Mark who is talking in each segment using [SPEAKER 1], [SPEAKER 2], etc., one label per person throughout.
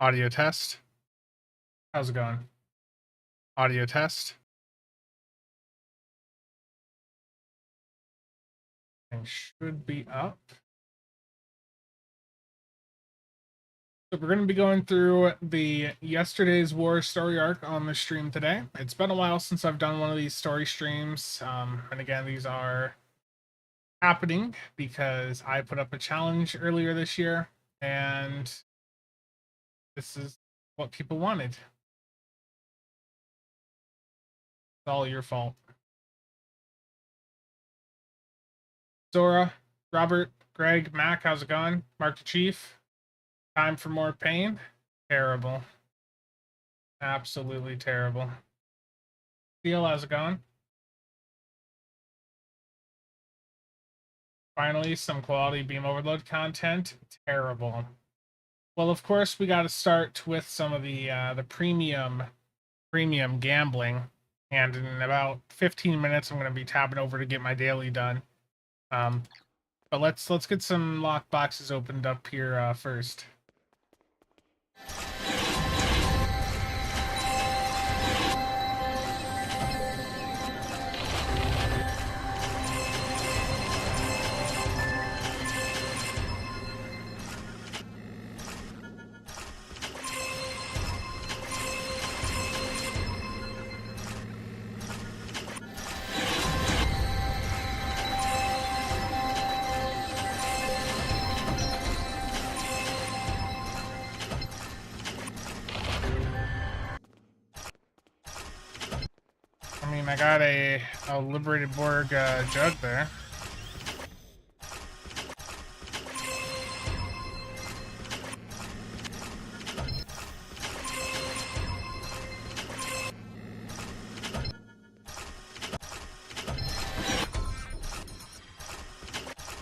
[SPEAKER 1] Audio test. How's it going? Audio test. And should be up. So we're going to be going through the Yesterday's War story arc on the stream today. It's been a while since I've done one of these story streams. And again, these are happening because I put up a challenge earlier this year, and this is what people wanted. It's all your fault. Zora, Robert, Greg, Mac, how's it going? Mark the Chief. Time for more pain? Terrible. Absolutely terrible. Steel, how's it going? Finally, some quality beam overload content. Terrible. Well, of course, we got to start with some of the premium gambling, and in about 15 minutes, I'm going to be tabbing over to get my daily done. But let's get some lock boxes opened up here first. I mean, I got a Liberated Borg jug there.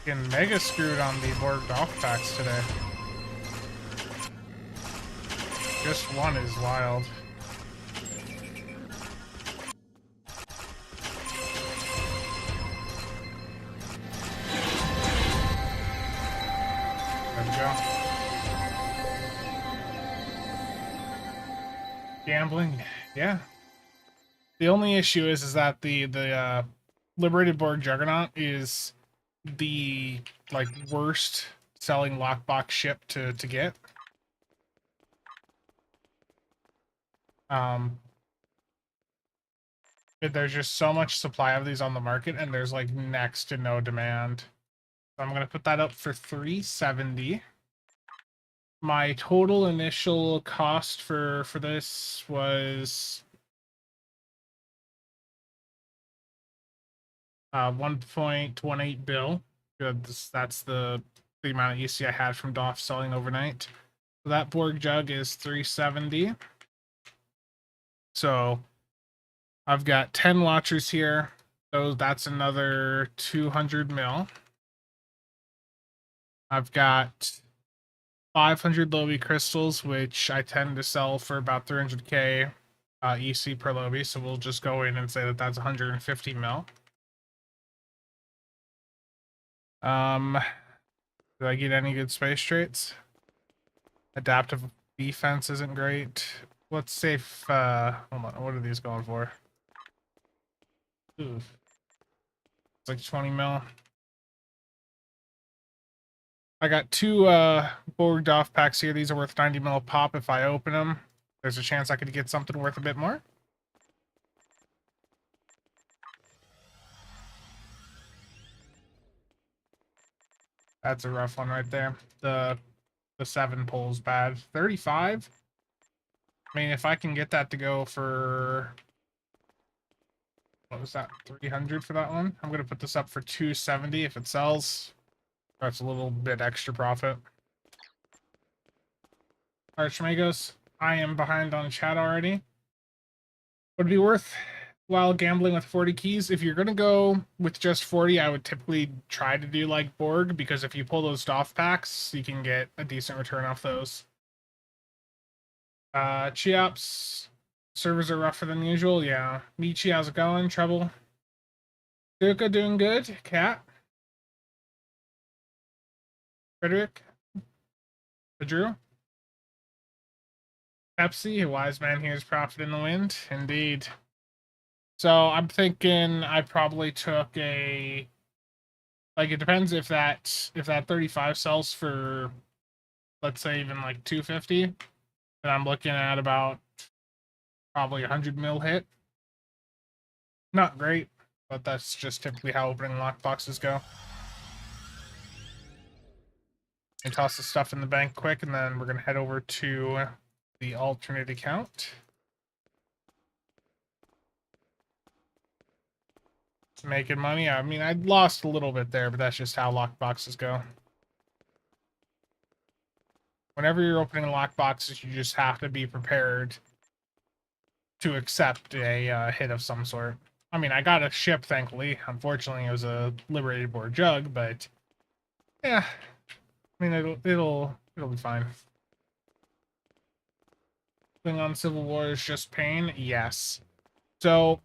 [SPEAKER 1] Getting mega screwed on the Borg off packs today. Just one is wild. There we go. Gambling, yeah. The only issue is that the Liberated Borg Juggernaut is the worst selling lockbox ship to get. There's just so much supply of these on the market, and there's like next to no demand. So I'm gonna put that up for 370. My total initial cost for this was 1.18 bill. Good. That's the amount of EC I had from DOF selling overnight. So that Borg jug is 370. So I've got 10 watchers here. So that's another 200 mil. I've got 500 Lobby crystals, which I tend to sell for about 300k EC per Lobby. So we'll just go in and say that that's 150 mil. Did I get any good space traits? Adaptive defense isn't great. What's safe? Hold on. What are these going for? Ooh. It's like 20 mil. I got two Borg Doff packs here. These are worth 90 mil a pop. If I open them, there's a chance I could get something worth a bit more. That's a rough one right there. The 7 pulls bad. 35? I mean, if I can get that to go for... What was that? 300 for that one? I'm going to put this up for 270 if it sells. That's a little bit extra profit. Archmagos, I am behind on chat already. Would it be worth while gambling with 40 keys? If you're going to go with just 40, I would typically try to do like Borg, because if you pull those DOF packs, you can get a decent return off those. Cheops, servers are rougher than usual. Yeah. Michi, how's it going? Trouble? Duka doing good. Cat? Frederick? Drew? Pepsi, a wise man hears profit in the wind. Indeed. So I'm thinking I probably took a, like, it depends if that 35 sells for, let's say, even like 250, then I'm looking at about probably 100 mil hit. Not great, but that's just typically how opening lockboxes go. And toss the stuff in the bank quick, and then we're gonna head over to the alternate account. Making money. I mean, I lost a little bit there, but that's just how lockboxes go. Whenever you're opening lockboxes, you just have to be prepared to accept a hit of some sort. I mean, I got a ship, thankfully. Unfortunately, it was a Liberated Board Jug, but yeah, I mean, it'll be fine. Thing on Civil War is just pain. Yes. So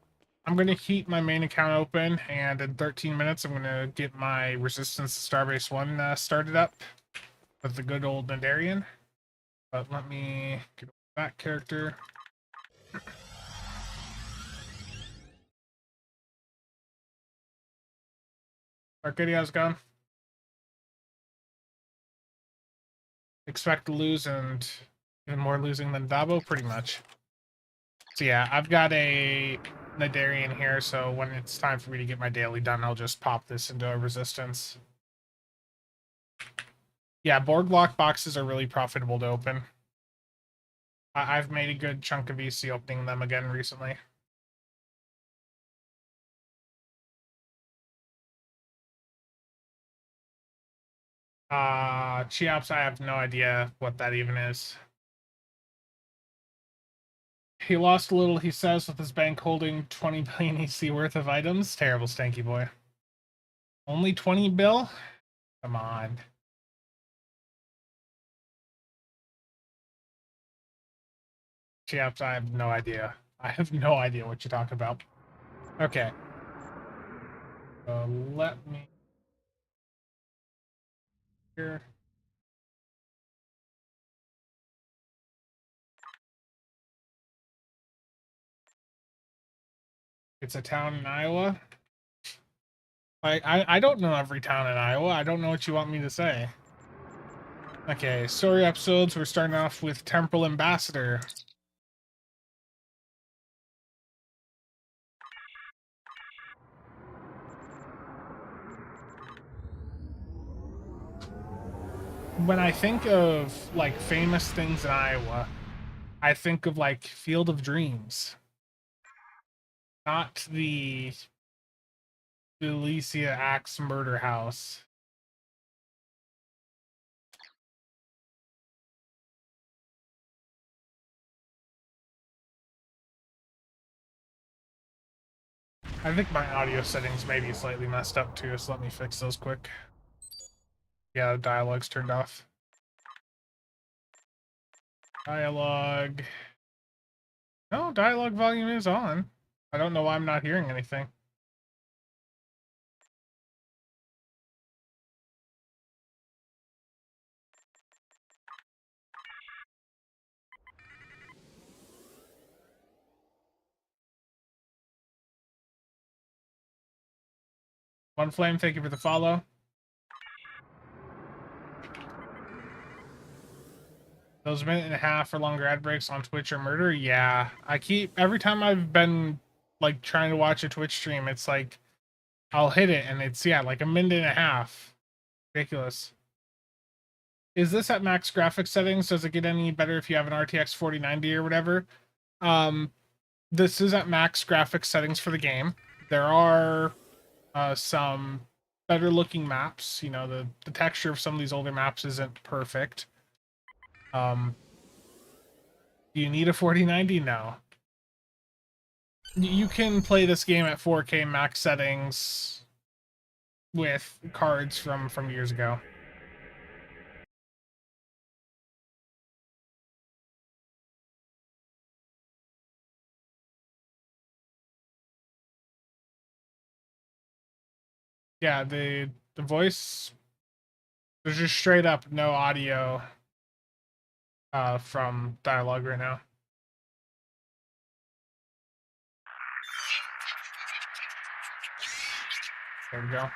[SPEAKER 1] I'm gonna keep my main account open, and in 13 minutes, I'm gonna get my Resistance to Starbase 1 started up with the good old Nadarian. But let me get that character. Arcadia, how's it going? Expect to lose, and even more losing than Dabo, pretty much. So yeah, I've got a Nadarian here, so when it's time for me to get my daily done, I'll just pop this into a Resistance. Yeah, Borg lock boxes are really profitable to open. I've made a good chunk of EC opening them again recently. Cheops, I have no idea what that even is. He lost a little, he says, with his bank holding 20 billion EC worth of items. Terrible, Stanky boy. Only 20 bill? Come on. Cheops, I have no idea. I have no idea what you're talking about. Okay. Let me... Here. It's a town in Iowa. I don't know every town in Iowa. I don't know what you want me to say. Okay, story episodes. We're starting off with Temporal Ambassador. When I think of, like, famous things in Iowa, I think of, like, Field of Dreams. Not the Alicia Axe Murder House. I think my audio settings may be slightly messed up too, so let me fix those quick. Yeah, the dialogue's turned off. Dialogue. No, dialogue volume is on. I don't know why I'm not hearing anything. One Flame, thank you for the follow. Those minute and a half or longer ad breaks on Twitch or murder, yeah. Every time I've been, like, trying to watch a Twitch stream, it's like, I'll hit it, and it's, yeah, like a minute and a half. Ridiculous. Is this at max graphics settings? Does it get any better if you have an RTX 4090 or whatever? This is at max graphics settings for the game. There are some better looking maps. You know, the texture of some of these older maps isn't perfect. Do you need a 4090? No. You can play this game at 4K max settings with cards from years ago. Yeah, the voice, there's just straight up no audio from dialogue right now. There we go.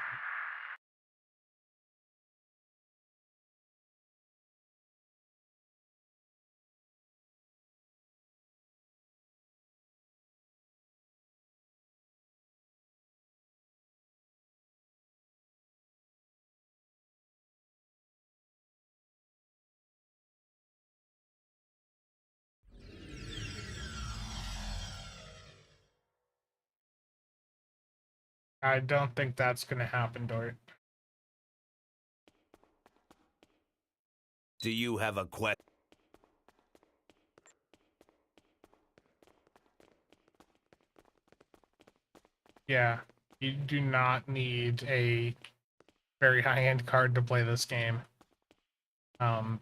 [SPEAKER 1] I don't think that's gonna happen, Dort.
[SPEAKER 2] Do you have a question?
[SPEAKER 1] Yeah, you do not need a very high-end card to play this game. I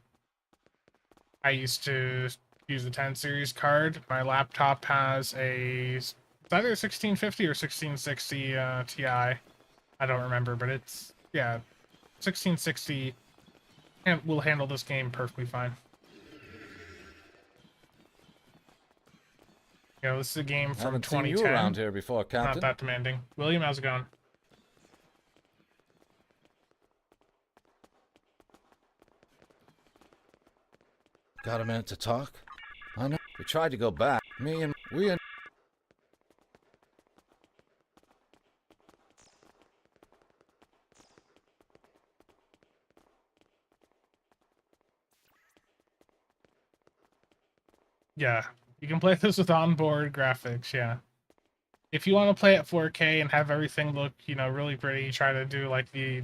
[SPEAKER 1] used to use a 10 series card. My laptop has it's either 1650 or 1660 Ti. I don't remember, but it's, yeah, 1660 and will handle this game perfectly fine. You know, this is a game from
[SPEAKER 3] Haven't seen
[SPEAKER 1] 2010.
[SPEAKER 3] you around here before, Captain.
[SPEAKER 1] Not that demanding. William, how's it going?
[SPEAKER 3] Got a minute to talk? I know. We tried to go back. We and...
[SPEAKER 1] Yeah, you can play this with onboard graphics, yeah. If you want to play at 4K and have everything look, you know, really pretty, try to do like the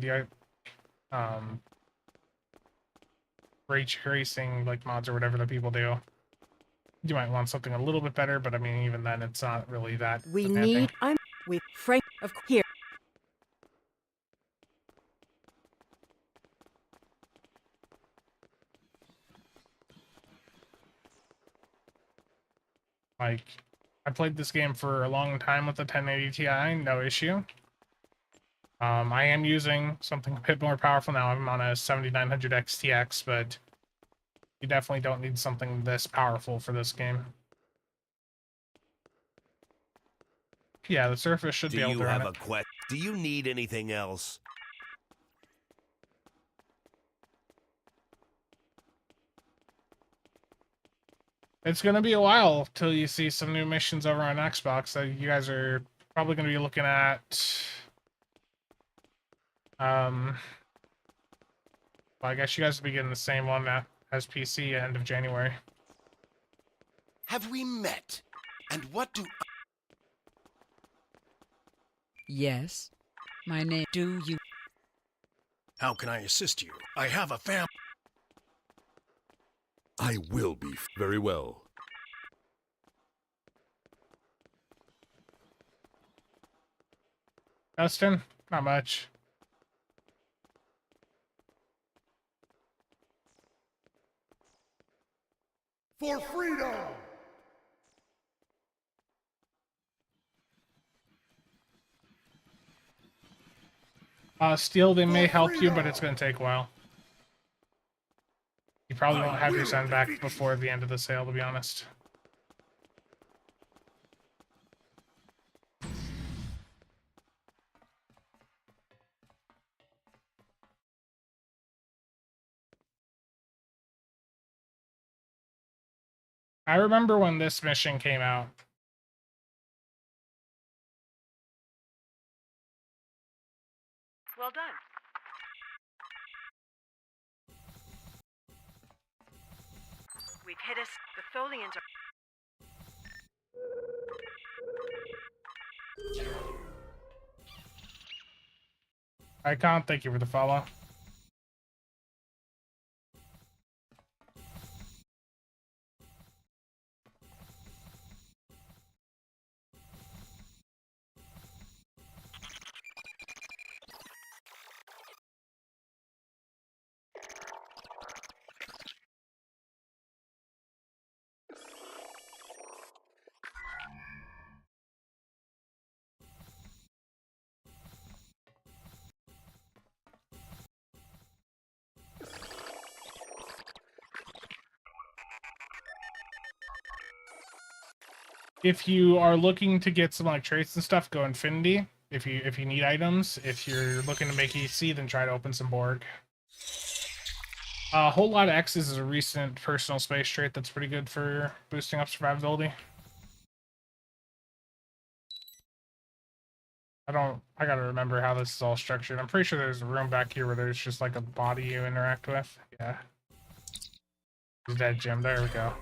[SPEAKER 1] ray tracing like mods or whatever that people do. You might want something a little bit better, but I mean, even then, it's not really that demanding.
[SPEAKER 4] I'm with Frank of here.
[SPEAKER 1] Like, I played this game for a long time with the 1080 Ti, no issue. I am using something a bit more powerful now. I'm on a 7900 XTX, but you definitely don't need something this powerful for this game. Yeah, the Surface should be able to run it.
[SPEAKER 2] Do you have a question? Do you need anything else?
[SPEAKER 1] It's gonna be a while till you see some new missions over on Xbox. So you guys are probably gonna be looking at, well, I guess you guys will be getting the same one as PC end of January.
[SPEAKER 2] Have we met? And what do...
[SPEAKER 4] Yes. My name. Do you?
[SPEAKER 5] How can I assist you? I have a family.
[SPEAKER 6] I will be very well.
[SPEAKER 1] Dustin, not much.
[SPEAKER 6] For freedom!
[SPEAKER 1] Steel, they may help you, but it's gonna take a while. You probably won't have your send back before the end of the sale, to be honest. I remember when this mission came out.
[SPEAKER 7] Well done. We've hit us. The Tholians are...
[SPEAKER 1] I can't thank you for the follow. If you are looking to get some like traits and stuff, go Infinity. if you need items. If you're looking to make EC, then try to open some Borg. A whole lot of X's is a recent personal space trait that's pretty good for boosting up survivability. I gotta remember how this is all structured. I'm pretty sure there's a room back here where there's just like a body you interact with. Yeah. There's that gym. There we go.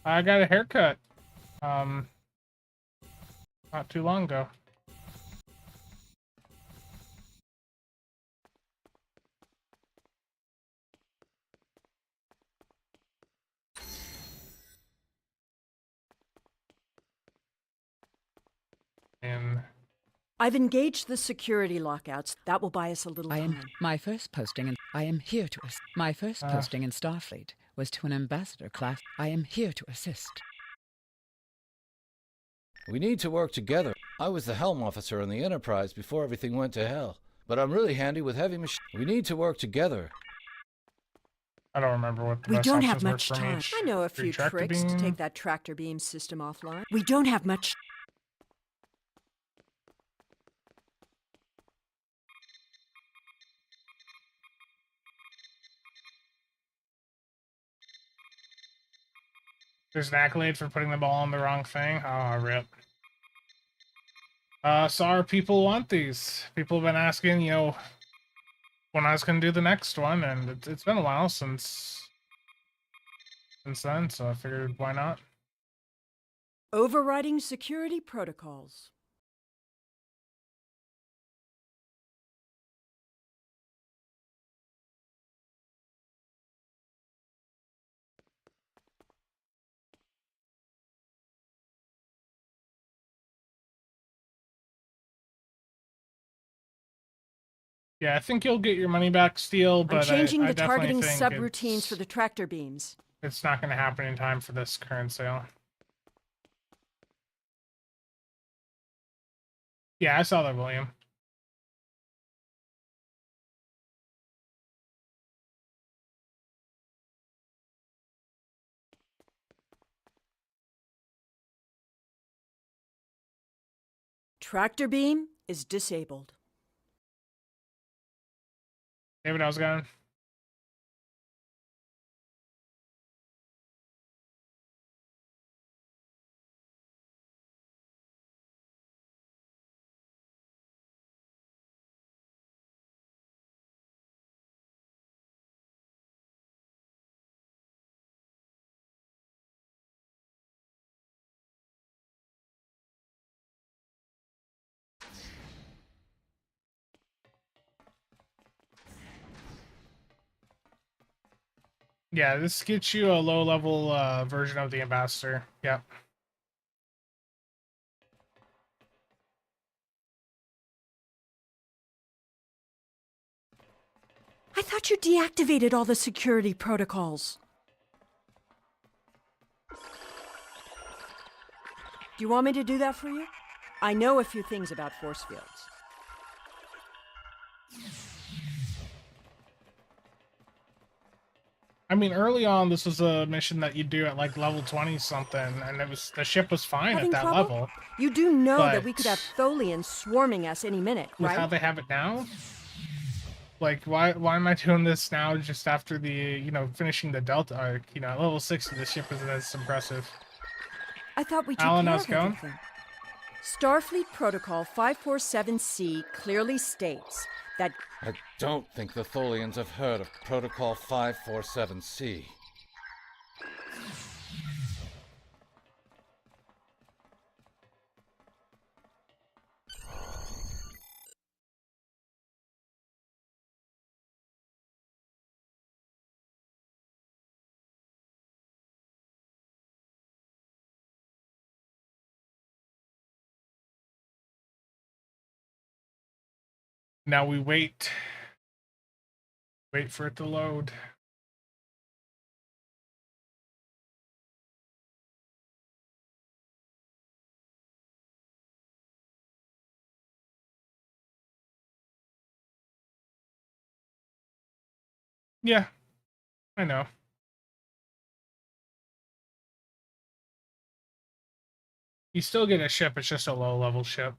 [SPEAKER 1] I got a haircut. Not too long ago. And
[SPEAKER 8] I've engaged the security lockouts. That will buy us a little
[SPEAKER 4] I
[SPEAKER 8] time.
[SPEAKER 4] am my first posting, and I am here to assist. My first posting in Starfleet was to an ambassador class. I am here to assist.
[SPEAKER 3] We need to work together. I was the helm officer on the Enterprise before everything went to hell. But I'm really handy with heavy machine. We need to work together.
[SPEAKER 1] I don't remember what the
[SPEAKER 8] We
[SPEAKER 1] best
[SPEAKER 8] don't have
[SPEAKER 1] options were
[SPEAKER 8] much
[SPEAKER 1] from
[SPEAKER 8] time.
[SPEAKER 1] each.
[SPEAKER 8] I know a few
[SPEAKER 1] Retractor
[SPEAKER 8] tricks to
[SPEAKER 1] beam.
[SPEAKER 8] take that tractor beam system offline. We don't have much.
[SPEAKER 1] There's an accolade for putting the ball on the wrong thing. Oh, rip. Sorry, people want these. People have been asking, when I was going to do the next one, and it's been a while since then, so I figured why not?
[SPEAKER 8] Overriding security protocols.
[SPEAKER 1] Yeah, I think you'll get your money back, Steel, but
[SPEAKER 8] I'm changing
[SPEAKER 1] I
[SPEAKER 8] the
[SPEAKER 1] definitely
[SPEAKER 8] targeting
[SPEAKER 1] think
[SPEAKER 8] subroutines for the tractor beams.
[SPEAKER 1] it's not going to happen in time for this current sale. Yeah, I saw that, William.
[SPEAKER 8] Tractor beam is disabled.
[SPEAKER 1] David, how's it going? Yeah, this gets you a low-level version of the Ambassador. Yep.
[SPEAKER 8] I thought you deactivated all the security protocols. Do you want me to do that for you? I know a few things about force fields.
[SPEAKER 1] I mean, early on, this was a mission that you do at like level 20 something, and the ship was fine
[SPEAKER 8] Having
[SPEAKER 1] at that
[SPEAKER 8] trouble?
[SPEAKER 1] level.
[SPEAKER 8] You do know that
[SPEAKER 1] But
[SPEAKER 8] we could have Tholians swarming us any minute,
[SPEAKER 1] with
[SPEAKER 8] right?
[SPEAKER 1] how they have it now, like why am I doing this now just after the finishing the Delta arc? At level 60, the ship isn't as impressive.
[SPEAKER 8] I thought we took
[SPEAKER 1] Alan,
[SPEAKER 8] care
[SPEAKER 1] how's
[SPEAKER 8] of
[SPEAKER 1] it going?
[SPEAKER 8] everything. Starfleet Protocol 547C clearly states that
[SPEAKER 3] I don't think the Tholians have heard of Protocol 547C.
[SPEAKER 1] Now we wait for it to load. Yeah, I know. You still get a ship, it's just a low-level ship.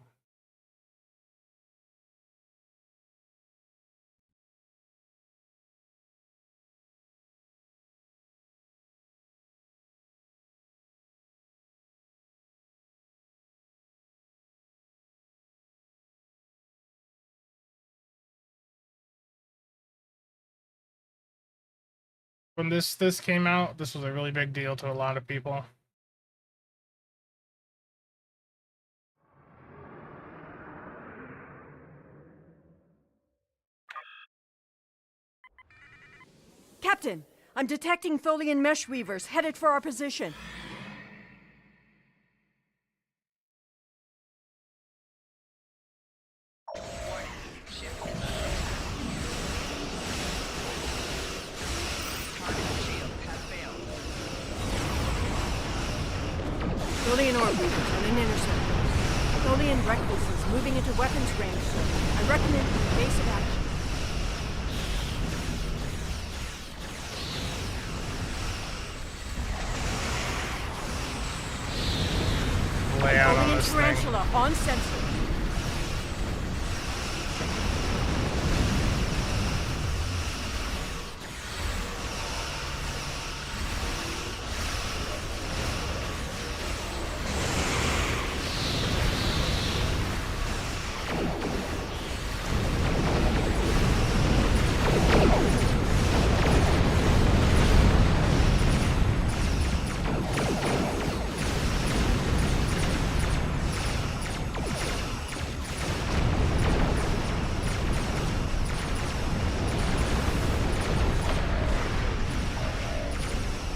[SPEAKER 1] When this came out, this was a really big deal to a lot of people.
[SPEAKER 8] Captain, I'm detecting Tholian mesh weavers headed for our position. Tholian orb weavers on an intercept. Tholian recluses moving into weapons range, sir. I recommend evasive action.
[SPEAKER 1] Layout on
[SPEAKER 8] Tholian
[SPEAKER 1] this thing.
[SPEAKER 8] tarantula on sensor.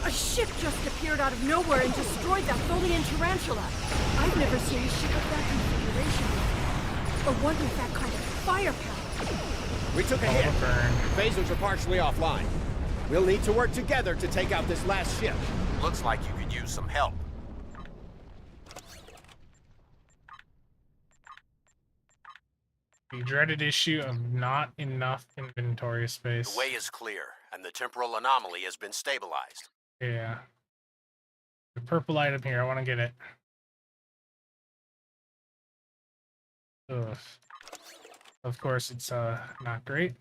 [SPEAKER 8] A ship just appeared out of nowhere and destroyed that Tholian tarantula. I've never seen a ship of that configuration before, or one with that kind of firepower.
[SPEAKER 2] We took a hit. Phasers are partially offline. We'll need to work together to take out this last ship. Looks like you could use some help.
[SPEAKER 1] The dreaded issue of not enough inventory space.
[SPEAKER 2] The way is clear, and the temporal anomaly has been stabilized.
[SPEAKER 1] Yeah. The purple item here, I want to get it. Ugh. Of course, it's not great.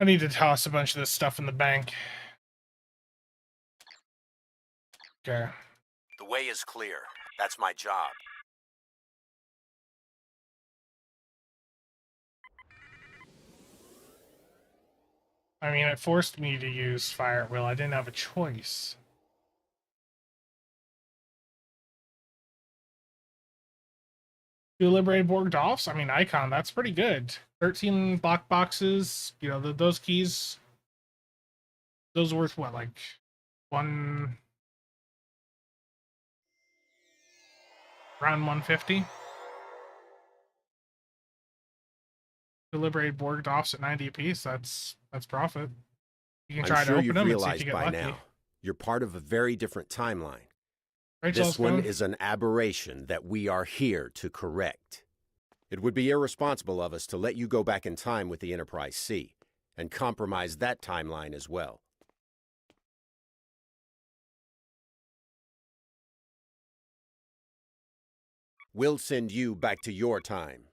[SPEAKER 1] I need to toss a bunch of this stuff in the bank. Okay.
[SPEAKER 2] The way is clear. That's my job.
[SPEAKER 1] I mean, it forced me to use fire at will. I didn't have a choice. You liberated Borg Dolphs? I mean, Icon, that's pretty good. 13 block boxes. You know, those keys. Those are worth what, like around 150? Liberated Borg Dolphs at 90 apiece. That's profit. You can try
[SPEAKER 2] I'm sure
[SPEAKER 1] to
[SPEAKER 2] you've
[SPEAKER 1] open them and see if
[SPEAKER 2] realized
[SPEAKER 1] you get
[SPEAKER 2] by
[SPEAKER 1] lucky.
[SPEAKER 2] now, you're part of a very different timeline.
[SPEAKER 1] Rachel's
[SPEAKER 2] This one
[SPEAKER 1] going.
[SPEAKER 2] is an aberration that we are here to correct. It would be irresponsible of us to let you go back in time with the Enterprise C, and compromise that timeline as well. We'll send you back to your time.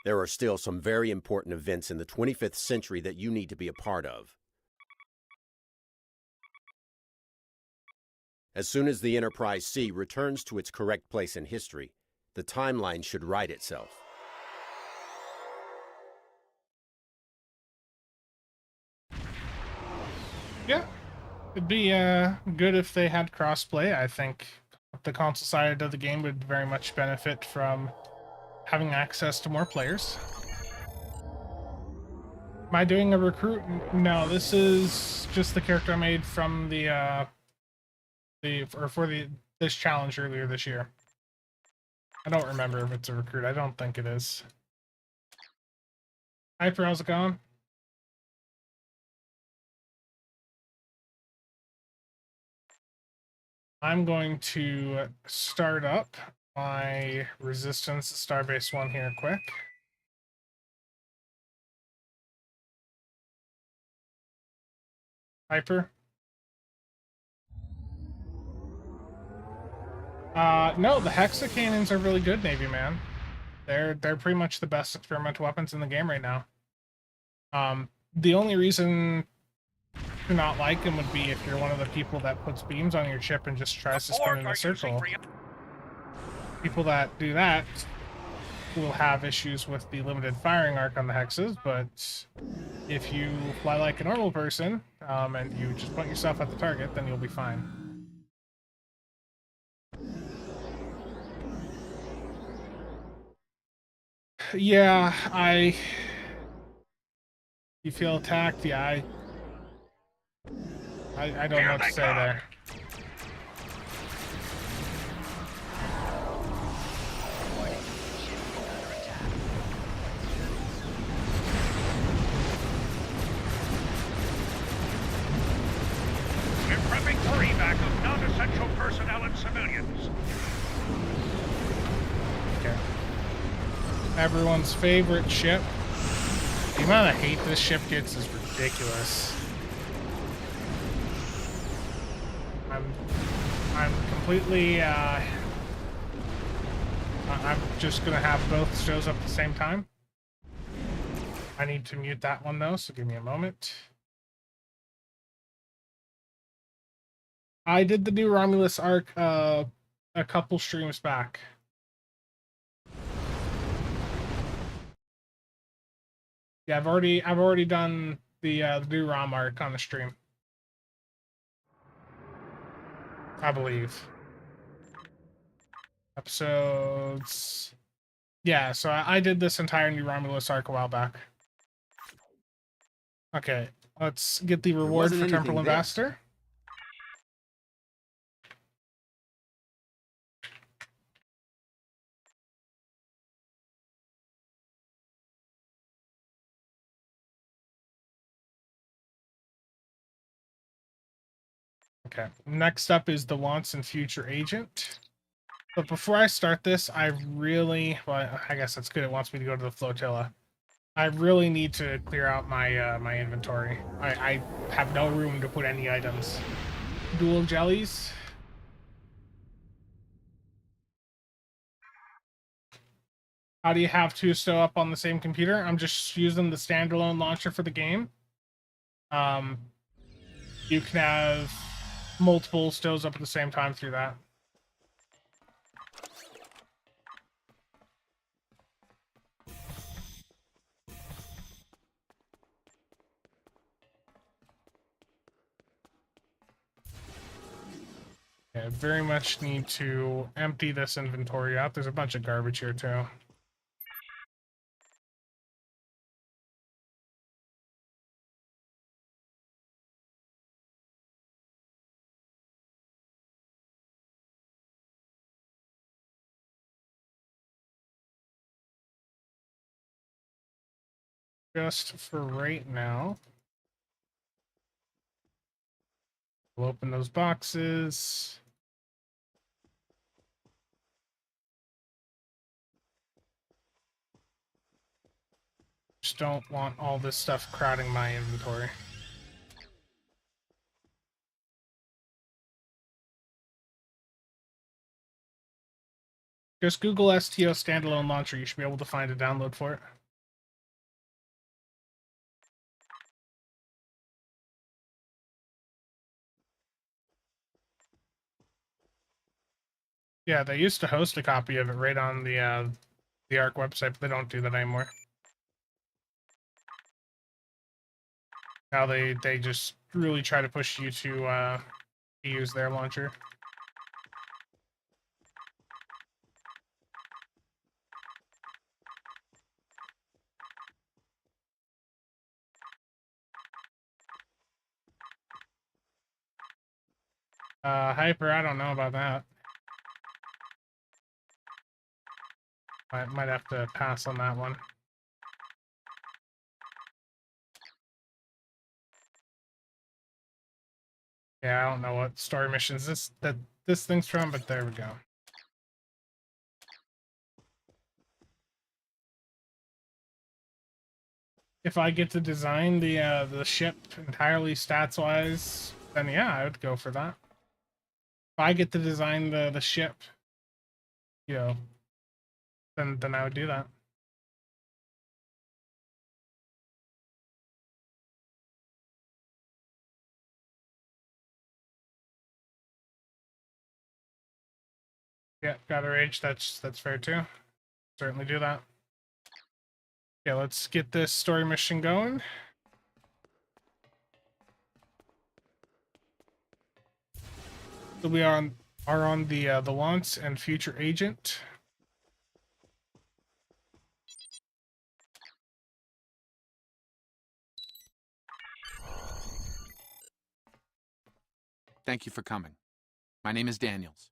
[SPEAKER 2] There are still some very important events in the 25th century that you need to be a part of. As soon as the Enterprise C returns to its correct place in history, the timeline should right itself.
[SPEAKER 1] Yeah. It'd be good if they had crossplay. I think the console side of the game would very much benefit from having access to more players. Am I doing a recruit? No, this is just the character I made from this challenge earlier this year. I don't remember if it's a recruit. I don't think it is. Hyper, how's it going? I'm going to start up my Resistance Starbase 1 here quick. Hyper? No, the Hexa cannons are really good, Navy man. They're pretty much the best experimental weapons in the game right now. The only reason to not like them would be if you're one of the people that puts beams on your chip and just tries to spin in a circle. People that do that will have issues with the limited firing arc on the hexes, but if you fly like a normal person, and you just point yourself at the target, then you'll be fine. Yeah, you feel attacked? Yeah, I don't know what to say there.
[SPEAKER 9] We're prepping for evac of non-essential personnel and civilians.
[SPEAKER 1] Okay. Everyone's favorite ship. The amount of hate this ship gets is ridiculous. I'm completely, I'm just gonna have both shows up at the same time. I need to mute that one though, so give me a moment. I did the new Romulus arc a couple streams back. Yeah, I've already done the new ROM arc on the stream. I believe. Episodes. Yeah, so I did this entire new Romulus arc a while back. Okay, let's get the reward for Temporal Ambassador. Okay, next up is the Wants and Future Agent. But before I start this, I guess that's good. It wants me to go to the flotilla. I really need to clear out my my inventory. I have no room to put any items. Dual jellies. How do you have two stow up on the same computer? I'm just using the standalone launcher for the game. You can have multiple stows up at the same time through that. Okay, I very much need to empty this inventory out. There's a bunch of garbage here too. Just for right now. We'll open those boxes. Just don't want all this stuff crowding my inventory. Just Google STO standalone launcher. You should be able to find a download for it. Yeah, they used to host a copy of it right on the ARC website, but they don't do that anymore. Now they just really try to push you to use their launcher. Hyper, I don't know about that. I might have to pass on that one. Yeah, I don't know what story missions this thing's from, but there we go. if I get to design the ship entirely stats wise, then yeah, I would go for that. If I get to design the ship, you know, then I would do that. Yeah, got a rage. That's fair too. Certainly do that. Yeah, let's get this story mission going. So we are on the once and future agent.
[SPEAKER 10] Thank you for coming. My name is Daniels.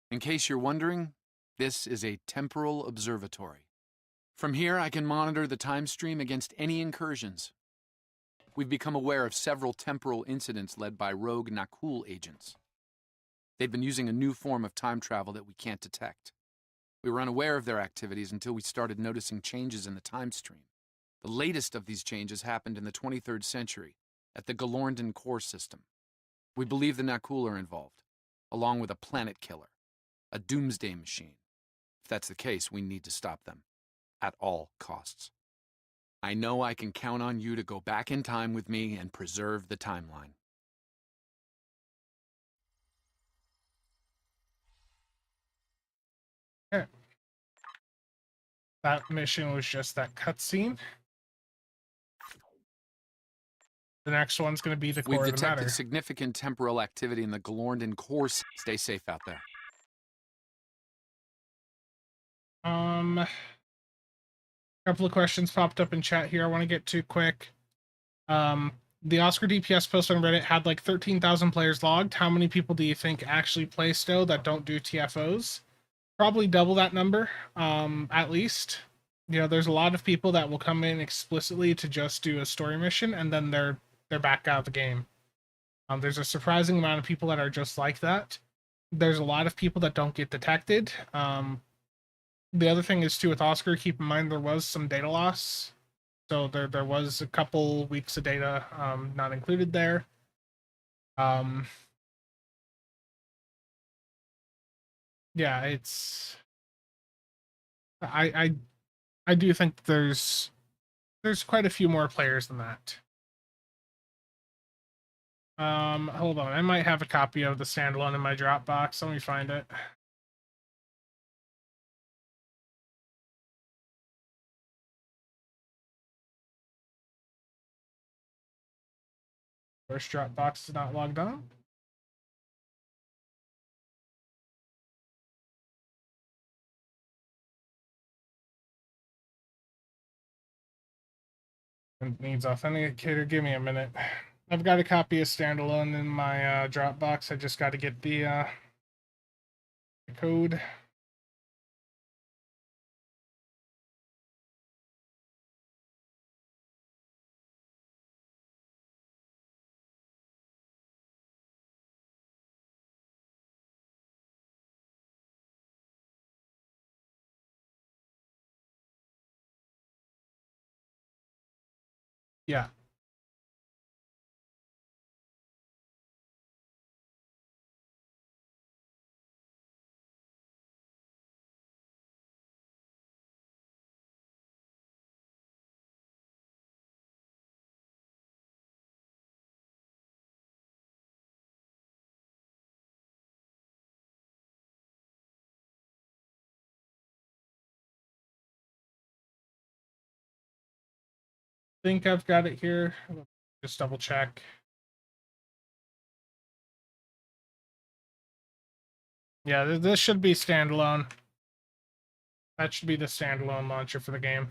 [SPEAKER 10] In case you're wondering, this is a temporal observatory. From here, I can monitor the time stream against any incursions. We've become aware of several temporal incidents led by rogue Nakul agents. They've been using a new form of time travel that we can't detect. We were unaware of their activities until we started noticing changes in the time stream. The latest of these changes happened in the 23rd century, at the Galorndon core system. We believe the Nakul are involved, along with a planet killer, a Doomsday Machine. If that's the case, we need to stop them, at all costs. I know I can count on you to go back in time with me and preserve the timeline.
[SPEAKER 1] Okay. That mission was just that cutscene. The next one's going to be the core
[SPEAKER 10] We've
[SPEAKER 1] of the matter.
[SPEAKER 10] detected significant temporal activity in the Galorndon core. Stay safe out there.
[SPEAKER 1] A couple of questions popped up in chat here I want to get to quick. The Oscar DPS post on Reddit had like 13,000 players logged. How many people do you think actually play Stowe that don't do TFOs? Probably double that number, at least. You know, there's a lot of people that will come in explicitly to just do a story mission, and then they're back out of the game. There's a surprising amount of people that are just like that. There's a lot of people that don't get detected. The other thing is too with Oscar, keep in mind there was some data loss. So there was a couple weeks of data not included there. Yeah, it's I do think there's quite a few more players than that. Hold on, I might have a copy of the standalone in my Dropbox. Let me find it. First Dropbox is not logged on. It needs authenticator. Give me a minute. I've got a copy of standalone in my Dropbox. I just got to get the code. Yeah. Think I've got it here. Just double check. Yeah, this should be standalone. That should be the standalone launcher for the game.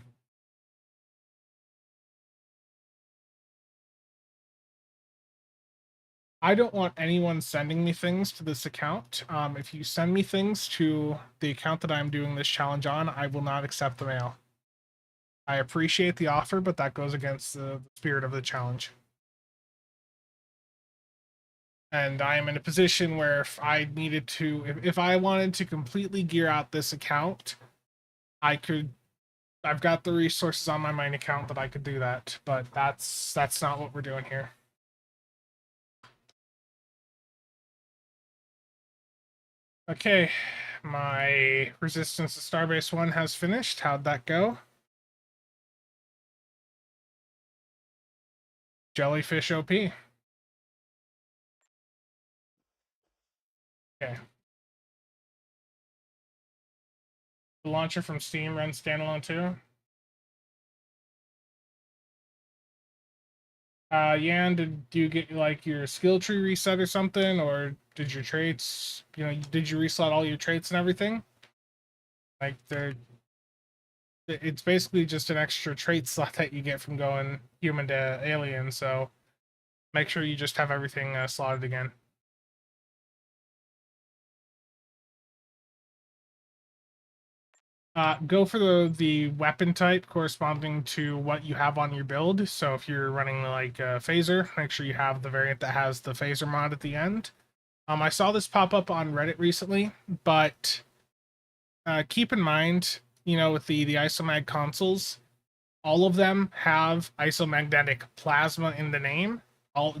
[SPEAKER 1] I don't want anyone sending me things to this account. If you send me things to the account that I'm doing this challenge on, I will not accept the mail. I appreciate the offer, but that goes against the spirit of the challenge. And I am in a position where if I needed to, if I wanted to completely gear out this account, I could I've got the resources on my mine account that I could do that, but that's not what we're doing here. Okay, my resistance to Starbase 1 has finished. How'd that go? Jellyfish OP. Okay. The launcher from Steam runs standalone too. Yan, did you get like your skill tree reset or something, or did your traits, did you reset all your traits and everything? Like it's basically just an extra trait slot that you get from going human to alien, so make sure you just have everything slotted again. Go for the weapon type corresponding to what you have on your build. So if you're running like a phaser, make sure you have the variant that has the phaser mod at the end. I saw this pop up on Reddit recently, but keep in mind, with the isomag consoles, all of them have isomagnetic plasma in the name. All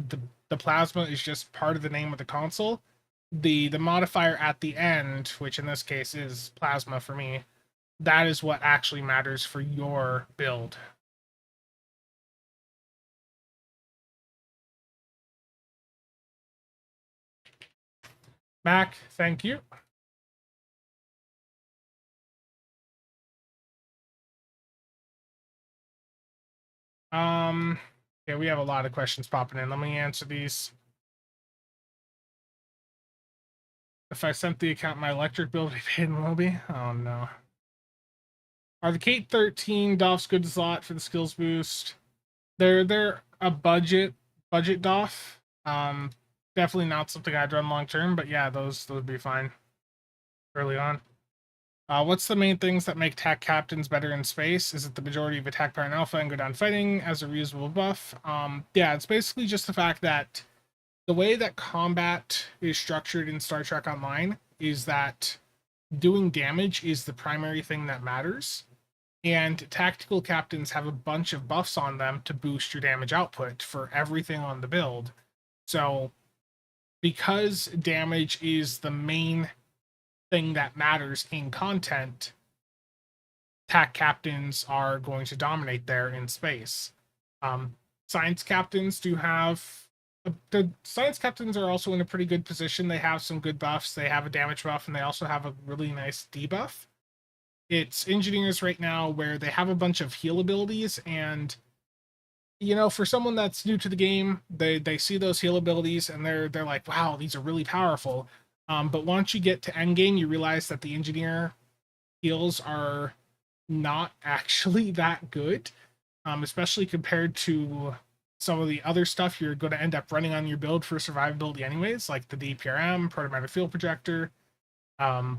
[SPEAKER 1] the plasma is just part of the name of the console. The modifier at the end, which in this case is plasma for me, that is what actually matters for your build. Mac, thank you. Yeah, we have a lot of questions popping in. Let me answer these. If I sent the account my electric bill to be paid in Moby? Oh no. Are the Kate 13 DOFs good slot for the skills boost? They're a budget DOF. Definitely not something I'd run long term, but yeah, those would be fine early on. What's the main things that make attack captains better in space? Is it the majority of attack power in alpha and go down fighting as a reusable buff? Yeah, it's basically just the fact that the way that combat is structured in Star Trek Online is that doing damage is the primary thing that matters. And tactical captains have a bunch of buffs on them to boost your damage output for everything on the build. So because damage is the main thing that matters in content, TAC captains are going to dominate there in space. Science captains do have... The science captains are also in a pretty good position. They have some good buffs. They have a damage buff, and they also have a really nice debuff. It's engineers right now where they have a bunch of heal abilities, and for someone that's new to the game, they see those heal abilities and they're like, wow, these are really powerful. But once you get to endgame, you realize that the engineer heals are not actually that good, especially compared to some of the other stuff you're going to end up running on your build for survivability anyways, like the DPRM, Protomatter Field Projector, the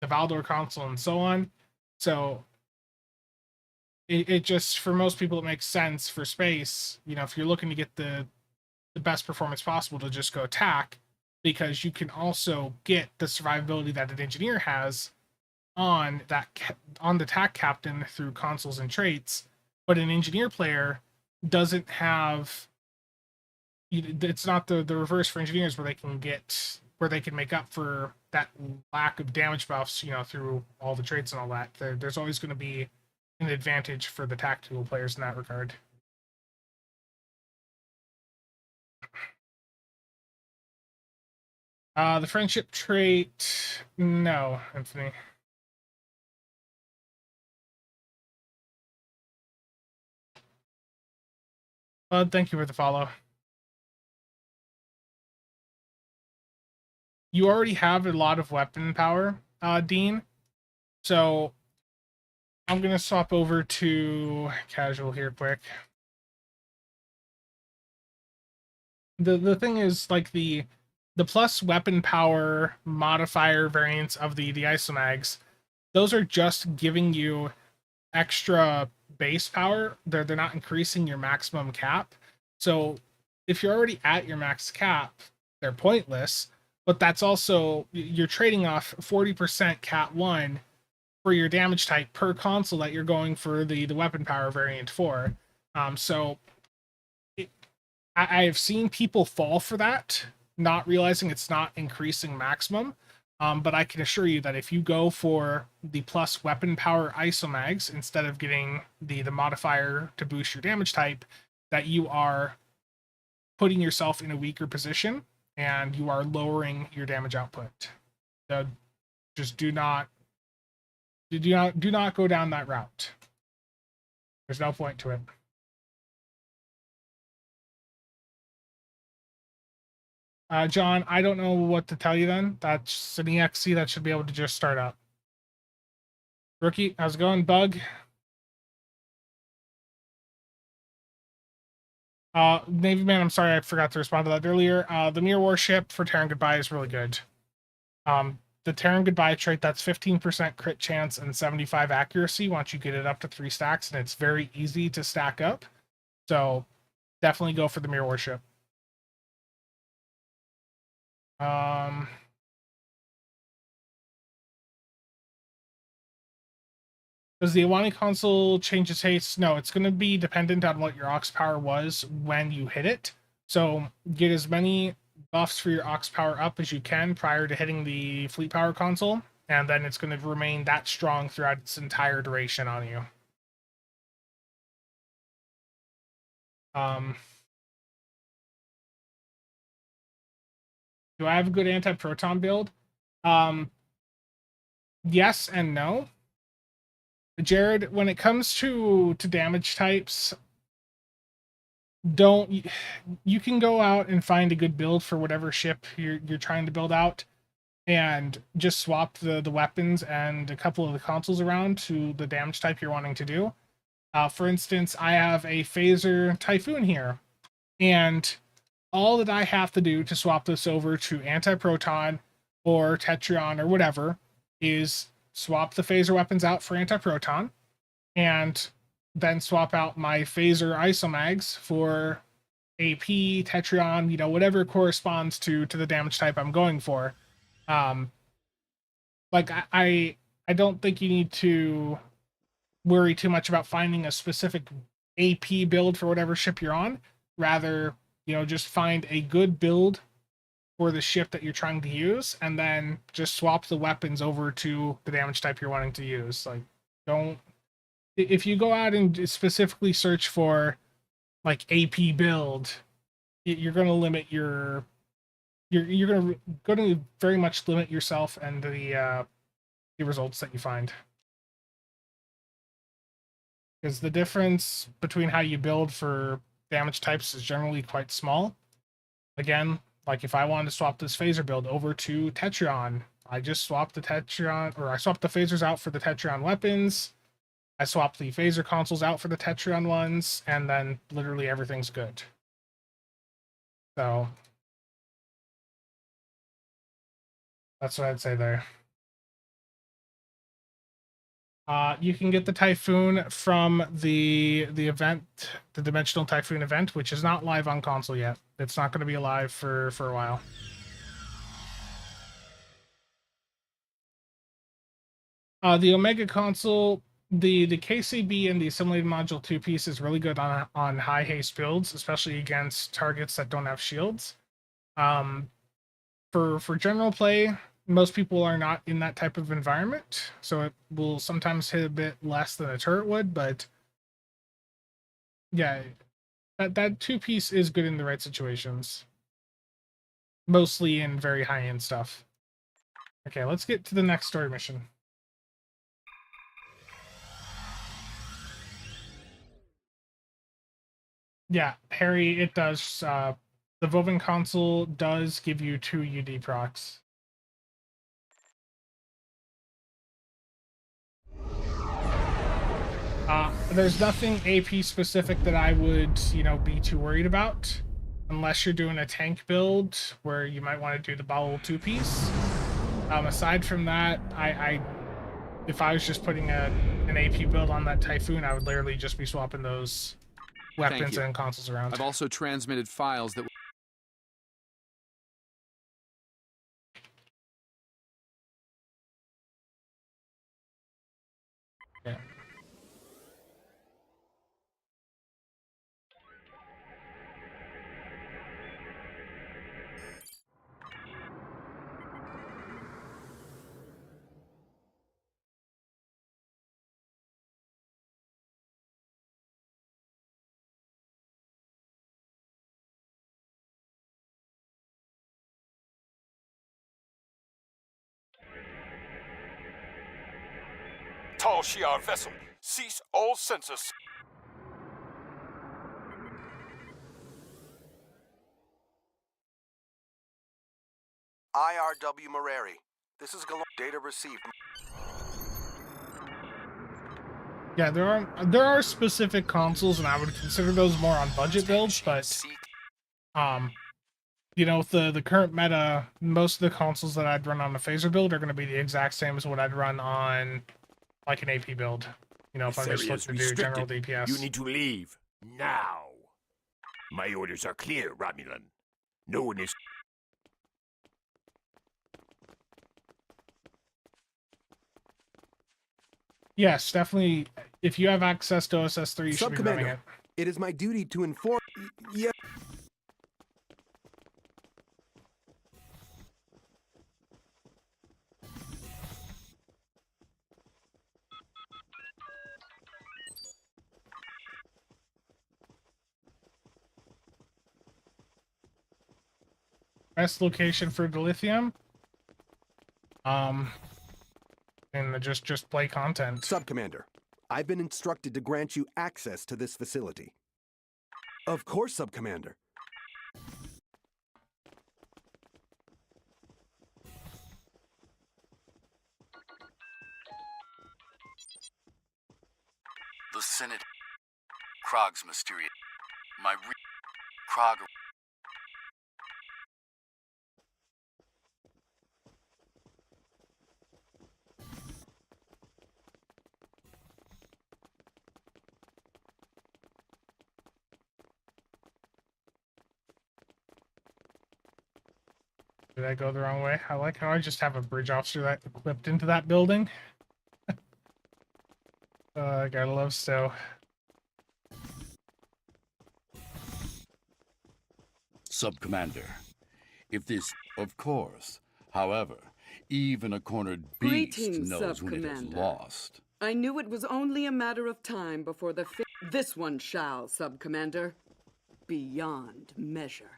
[SPEAKER 1] Valdor console, and so on. So it just, for most people, it makes sense for space, if you're looking to get the best performance possible, to just go attack, because you can also get the survivability that an engineer has on the attack captain through consoles and traits, but an engineer player doesn't have... It's not the reverse for engineers, where they can make up for that lack of damage buffs, through all the traits and all that. There's always going to be an advantage for the tactical players in that regard. The friendship trait, no, Anthony. Bud, thank you for the follow. You already have a lot of weapon power, Dean. So I'm going to swap over to casual here quick. The thing is, like, the plus weapon power modifier variants of the isomags, those are just giving you extra base power. They're not increasing your maximum cap. So if you're already at your max cap, they're pointless. But that's also, you're trading off 40% cat 1 for your damage type per console that you're going for the weapon power variant for. So I have seen people fall for that, not realizing it's not increasing maximum. But I can assure you that if you go for the plus weapon power isomags instead of getting the modifier to boost your damage type, that you are putting yourself in a weaker position and you are lowering your damage output. So just do not go down that route. There's no point to it. John, I don't know what to tell you then. That's an EXE that should be able to just start up. Rookie, how's it going? Bug? Navy Man, I'm sorry I forgot to respond to that earlier. The Mirror Warship for Terran Goodbye is really good. The Terran Goodbye trait, that's 15% crit chance and 75 accuracy once you get it up to 3 stacks, and it's very easy to stack up. So definitely go for the Mirror Warship. Does the Iwani console change its haste? No, it's going to be dependent on what your aux power was when you hit it. So get as many buffs for your aux power up as you can prior to hitting the fleet power console, and then it's going to remain that strong throughout its entire duration on you. Do I have a good anti-proton build? Yes and no. Jared, when it comes to damage types, you can go out and find a good build for whatever ship you're trying to build out, and just swap the weapons and a couple of the consoles around to the damage type you're wanting to do. For instance, I have a Phaser Typhoon here, and all that I have to do to swap this over to anti-proton or Tetrion or whatever is swap the phaser weapons out for anti-proton, and then swap out my phaser isomags for AP, Tetrion, whatever corresponds to the damage type I'm going for. Like I don't think you need to worry too much about finding a specific AP build for whatever ship you're on. Rather, just find a good build for the ship that you're trying to use, and then just swap the weapons over to the damage type you're wanting to use. Like, if you go out and specifically search for like AP build, you're going to limit you're going to very much limit yourself and the results that you find. Because the difference between how you build for damage types is generally quite small. Again, like if I wanted to swap this phaser build over to Tetrion, I just swap the Tetrion, or I swap the phasers out for the Tetrion weapons. I swap the phaser consoles out for the Tetrion ones, and then literally everything's good. So that's what I'd say there. You can get the Typhoon from the event, the Dimensional Typhoon event, which is not live on console yet. It's not going to be live for a while. The Omega console, the KCB and the Assimilated Module 2-piece is really good on high haste builds, especially against targets that don't have shields. For general play, most people are not in that type of environment, so it will sometimes hit a bit less than a turret would, but yeah, that 2-piece is good in the right situations. Mostly in very high-end stuff. Okay, let's get to the next story mission. Yeah, Harry, it does. The Vorgon console does give you 2 UD procs. There's nothing AP specific that I would, be too worried about, unless you're doing a tank build where you might want to do the bottle 2-piece. Aside from that, if I was just putting an AP build on that Typhoon, I would literally just be swapping those weapons and consoles around.
[SPEAKER 10] I've also transmitted files that
[SPEAKER 1] Yeah.
[SPEAKER 6] Tal Shiar vessel, cease all sensors.
[SPEAKER 11] IRW Mareri. This is data received.
[SPEAKER 1] Yeah, there are specific consoles, and I would consider those more on budget builds, but you know, with the current meta, most of the consoles that I'd run on a phaser build are going to be the exact same as what I'd run on like an AP build. You know, if I'm just looking to do general DPS.
[SPEAKER 6] You need to leave now. My orders are clear, Romulan. No one is.
[SPEAKER 1] Yes, definitely. If you have access to OSS3, you should be running it.
[SPEAKER 11] It is my duty to inform. Yeah.
[SPEAKER 1] Best location for dilithium. And just play content.
[SPEAKER 11] Subcommander, I've been instructed to grant you access to this facility. Of course, Subcommander.
[SPEAKER 12] The Senate. Krog's mysterious. Krog.
[SPEAKER 1] Did I go the wrong way? I like how I just have a bridge officer that equipped into that building. I gotta love Stowe.
[SPEAKER 12] Subcommander, if this, of course, however, even a cornered beast
[SPEAKER 13] Greetings,
[SPEAKER 12] knows when it is
[SPEAKER 13] Subcommander.
[SPEAKER 12] lost.
[SPEAKER 13] I knew it was only a matter of time before this one shall, Subcommander. Beyond measure.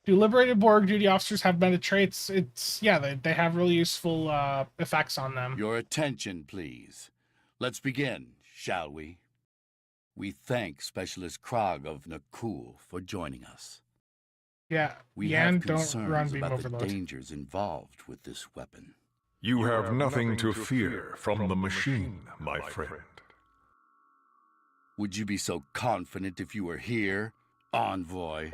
[SPEAKER 1] Do liberated Borg duty officers have meta traits? Yeah, they have really useful effects on them.
[SPEAKER 12] Your attention, please. Let's begin, shall we? We thank Specialist Krog of Nakul for joining us.
[SPEAKER 1] Yeah,
[SPEAKER 12] We
[SPEAKER 1] Yan,
[SPEAKER 12] have
[SPEAKER 1] don't
[SPEAKER 12] concerns
[SPEAKER 1] run beam
[SPEAKER 12] about the
[SPEAKER 1] overload.
[SPEAKER 12] dangers involved with this weapon.
[SPEAKER 6] You have nothing to fear from the machine, my friend.
[SPEAKER 12] Would you be so confident if you were here, Envoy?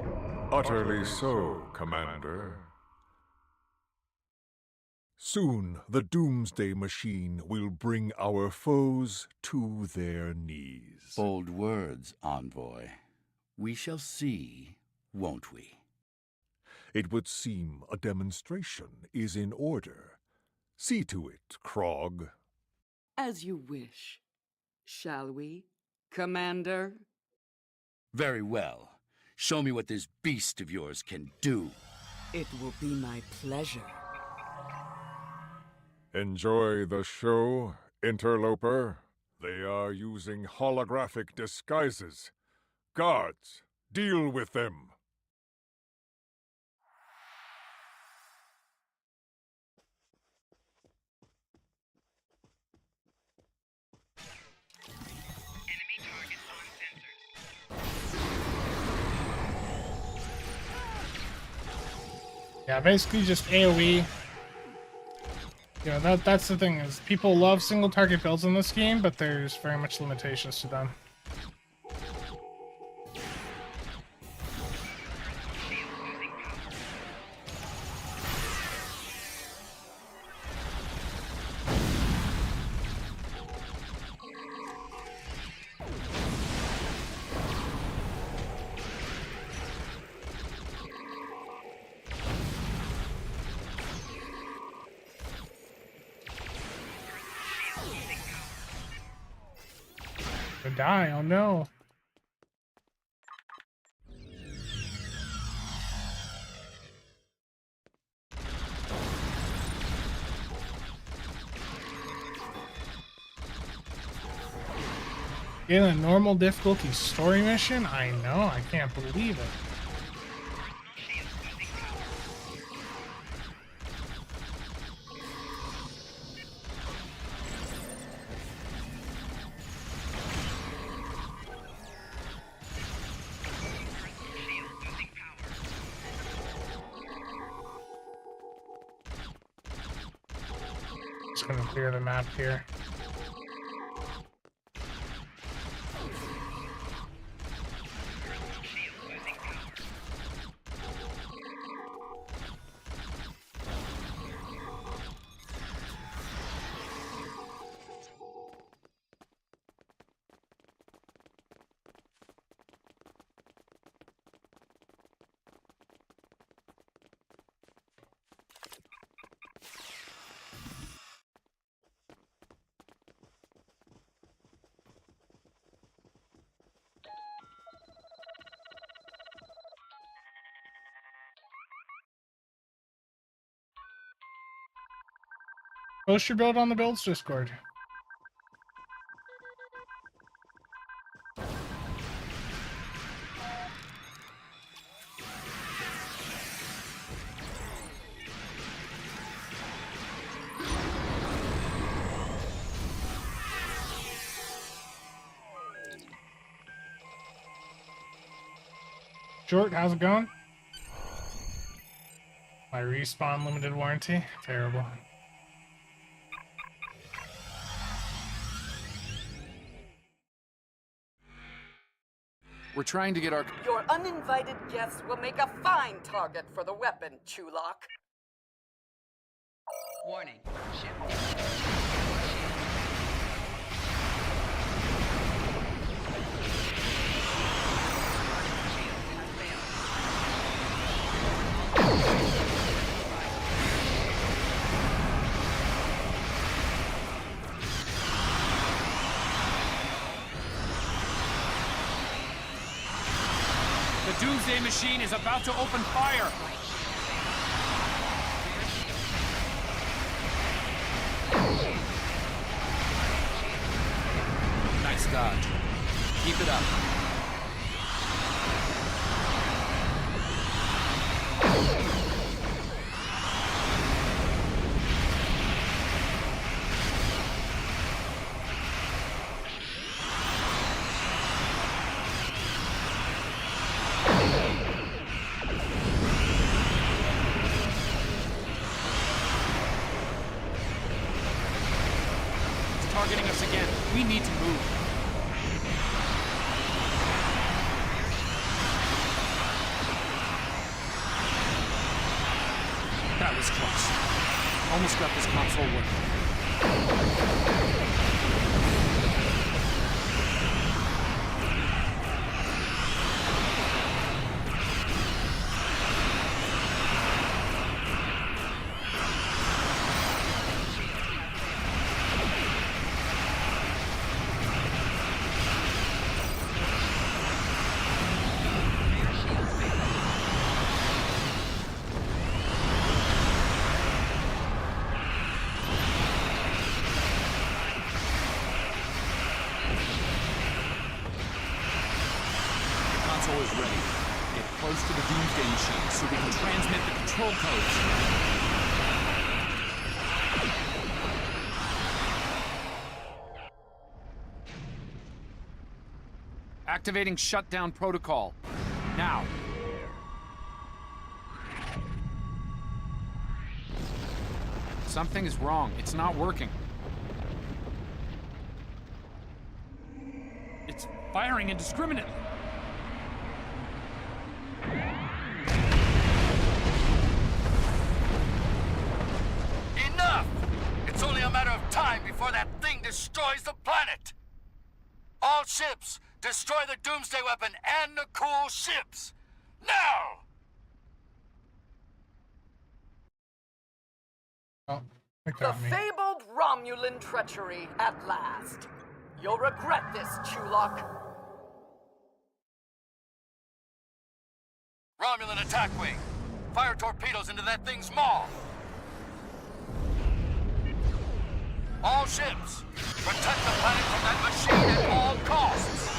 [SPEAKER 6] Utterly so, Commander. Soon the Doomsday Machine will bring our foes to their knees.
[SPEAKER 12] Bold words, Envoy. We shall see, won't we?
[SPEAKER 6] It would seem a demonstration is in order. See to it, Krog.
[SPEAKER 13] As you wish. Shall we, Commander?
[SPEAKER 12] Very well. Show me what this beast of yours can do.
[SPEAKER 13] It will be my pleasure.
[SPEAKER 6] Enjoy the show, interloper. They are using holographic disguises. Guards, deal with them.
[SPEAKER 1] Yeah, basically just AoE. You know, that's the thing, is people love single target builds in this game, but there's very much limitations to them. Gonna die, oh no. In a normal difficulty story mission? I know, I can't believe it. Just gonna clear the map here. Post your build on the Builds Discord. Short, how's it going? My respawn limited warranty? Terrible.
[SPEAKER 10] We're trying to get our...
[SPEAKER 13] Your uninvited guests will make a fine target for the weapon, Chulok.
[SPEAKER 4] Warning.
[SPEAKER 9] The Doomsday Machine is about to open fire!
[SPEAKER 10] Nice dodge. Keep it up.
[SPEAKER 9] Targeting us again. We need to move. That was close. Almost got this console working.
[SPEAKER 10] Is ready. Get close to the Doomsday Machine so we can transmit the control codes.
[SPEAKER 9] Activating shutdown protocol. Now. Something is wrong. It's not working. It's firing indiscriminately.
[SPEAKER 12] Enough! It's only a matter of time before that thing destroys the planet! All ships, destroy the Doomsday weapon and the cool ships! Now!
[SPEAKER 1] Oh,
[SPEAKER 13] The fabled Romulan treachery at last.
[SPEAKER 12] You'll regret this, Chulok. Romulan attack wing. Fire torpedoes into that thing's maw. All ships, protect the planet from that machine at all costs.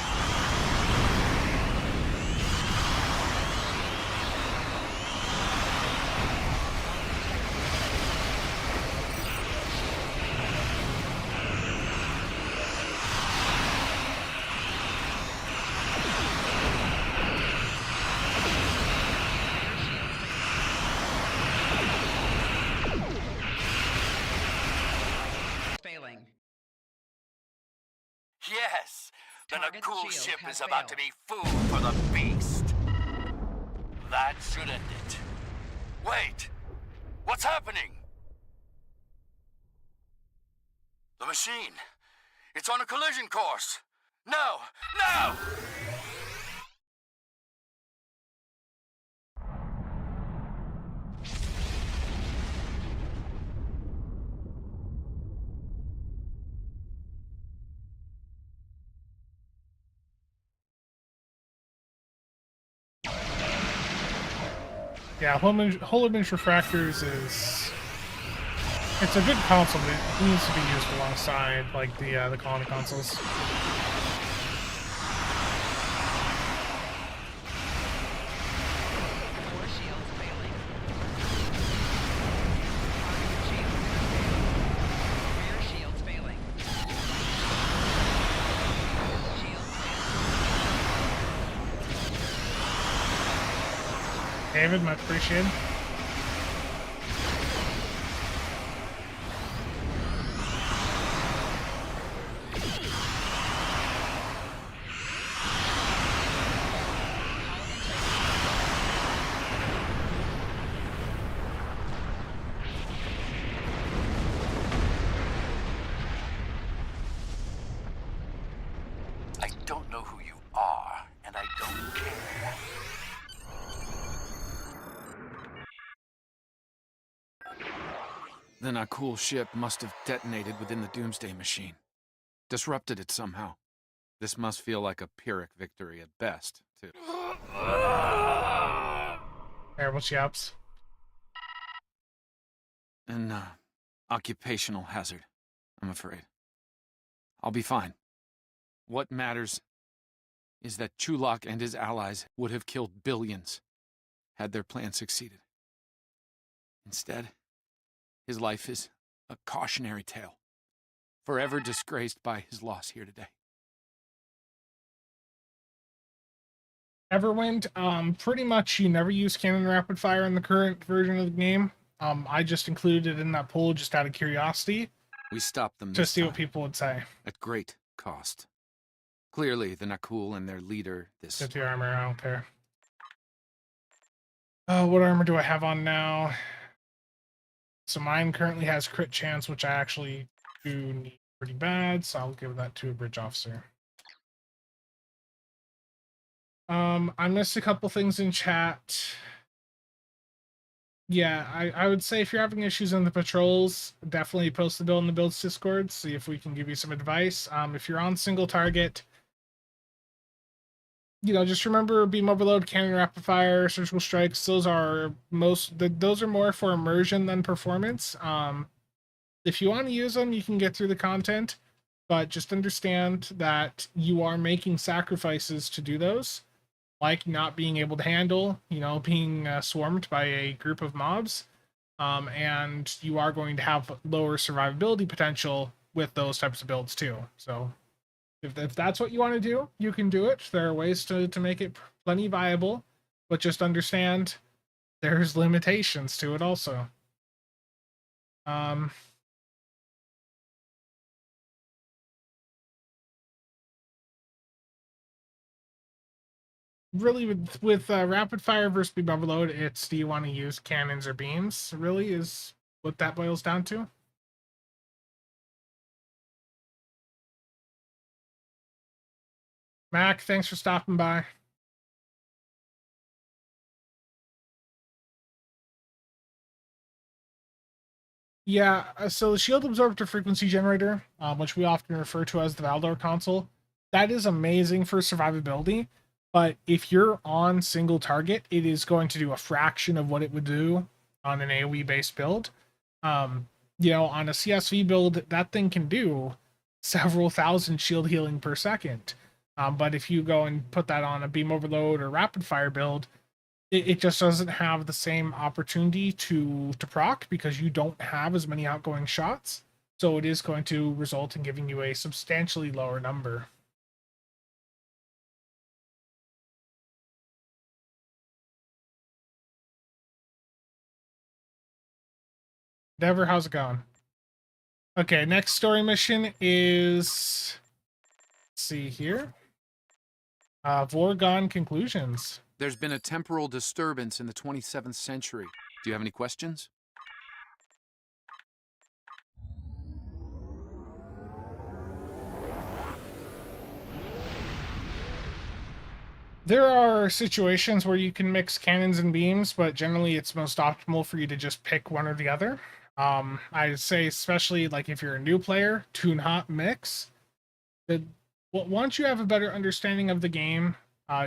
[SPEAKER 12] Yes, the Nakul ship is about to be food for the beast. That should end it. Wait! What's happening? The machine. It's on a collision course. No! No!
[SPEAKER 1] Yeah, whole image refractors is it's a good console, but it needs to be used alongside like the colony consoles. David, much appreciated.
[SPEAKER 12] I don't know who you are, and I don't care.
[SPEAKER 10] The Nakul ship must have detonated within the Doomsday Machine. Disrupted it somehow. This must feel like a Pyrrhic victory at best, too.
[SPEAKER 1] Terrible chaps.
[SPEAKER 10] An occupational hazard, I'm afraid. I'll be fine. What matters is that Chulok and his allies would have killed billions had their plan succeeded. Instead, his life is a cautionary tale, forever disgraced by his loss here today.
[SPEAKER 1] Everwind, pretty much you never use cannon rapid fire in the current version of the game. I just included it in that poll just out of curiosity.
[SPEAKER 10] We stopped them
[SPEAKER 1] to
[SPEAKER 10] this
[SPEAKER 1] see
[SPEAKER 10] time,
[SPEAKER 1] what people would say.
[SPEAKER 10] at great cost. Clearly, the Nakul and their leader, this...
[SPEAKER 1] Get the armor, I don't care. What armor do I have on now? So mine currently has crit chance, which I actually do need pretty bad, so I'll give that to a bridge officer. I missed a couple things in chat. Yeah, I would say if you're having issues in the patrols, definitely post the build in the builds Discord, see if we can give you some advice. If you're on single target, you know, just remember beam overload, cannon rapid fire, surgical strikes. Those are more for immersion than performance. If you want to use them, you can get through the content, but just understand that you are making sacrifices to do those, like not being able to handle, you know, being swarmed by a group of mobs, and you are going to have lower survivability potential with those types of builds too. So if that's what you want to do, you can do it. There are ways to make it plenty viable, but just understand there's limitations to it also. Really, with rapid fire versus beam overload, it's do you want to use cannons or beams? Really, is what that boils down to. Mac, thanks for stopping by. Yeah, so the shield absorptor frequency generator, which we often refer to as the Valdor console, that is amazing for survivability. But if you're on single target, it is going to do a fraction of what it would do on an AoE based build. On a CSV build, that thing can do several thousand shield healing per second. But if you go and put that on a beam overload or rapid fire build, it just doesn't have the same opportunity to proc because you don't have as many outgoing shots. So it is going to result in giving you a substantially lower number. Dever, how's it going? Okay, next story mission is, let's see here. Vorgon Conclusions.
[SPEAKER 10] There's been a temporal disturbance in the 27th century. Do you have any questions?
[SPEAKER 1] There are situations where you can mix cannons and beams, but generally it's most optimal for you to just pick one or the other. I'd say especially like if you're a new player, tune hot mix. Once you have a better understanding of the game,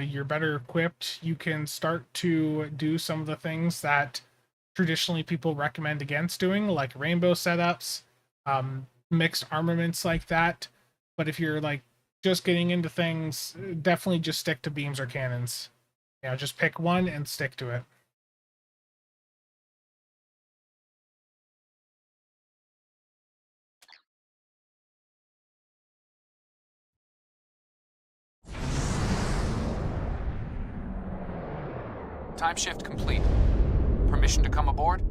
[SPEAKER 1] you're better equipped, you can start to do some of the things that traditionally people recommend against doing, like rainbow setups, mixed armaments like that. But if you're like just getting into things, definitely just stick to beams or cannons. Yeah, just pick one and stick to it.
[SPEAKER 10] Time shift complete. Permission to come aboard?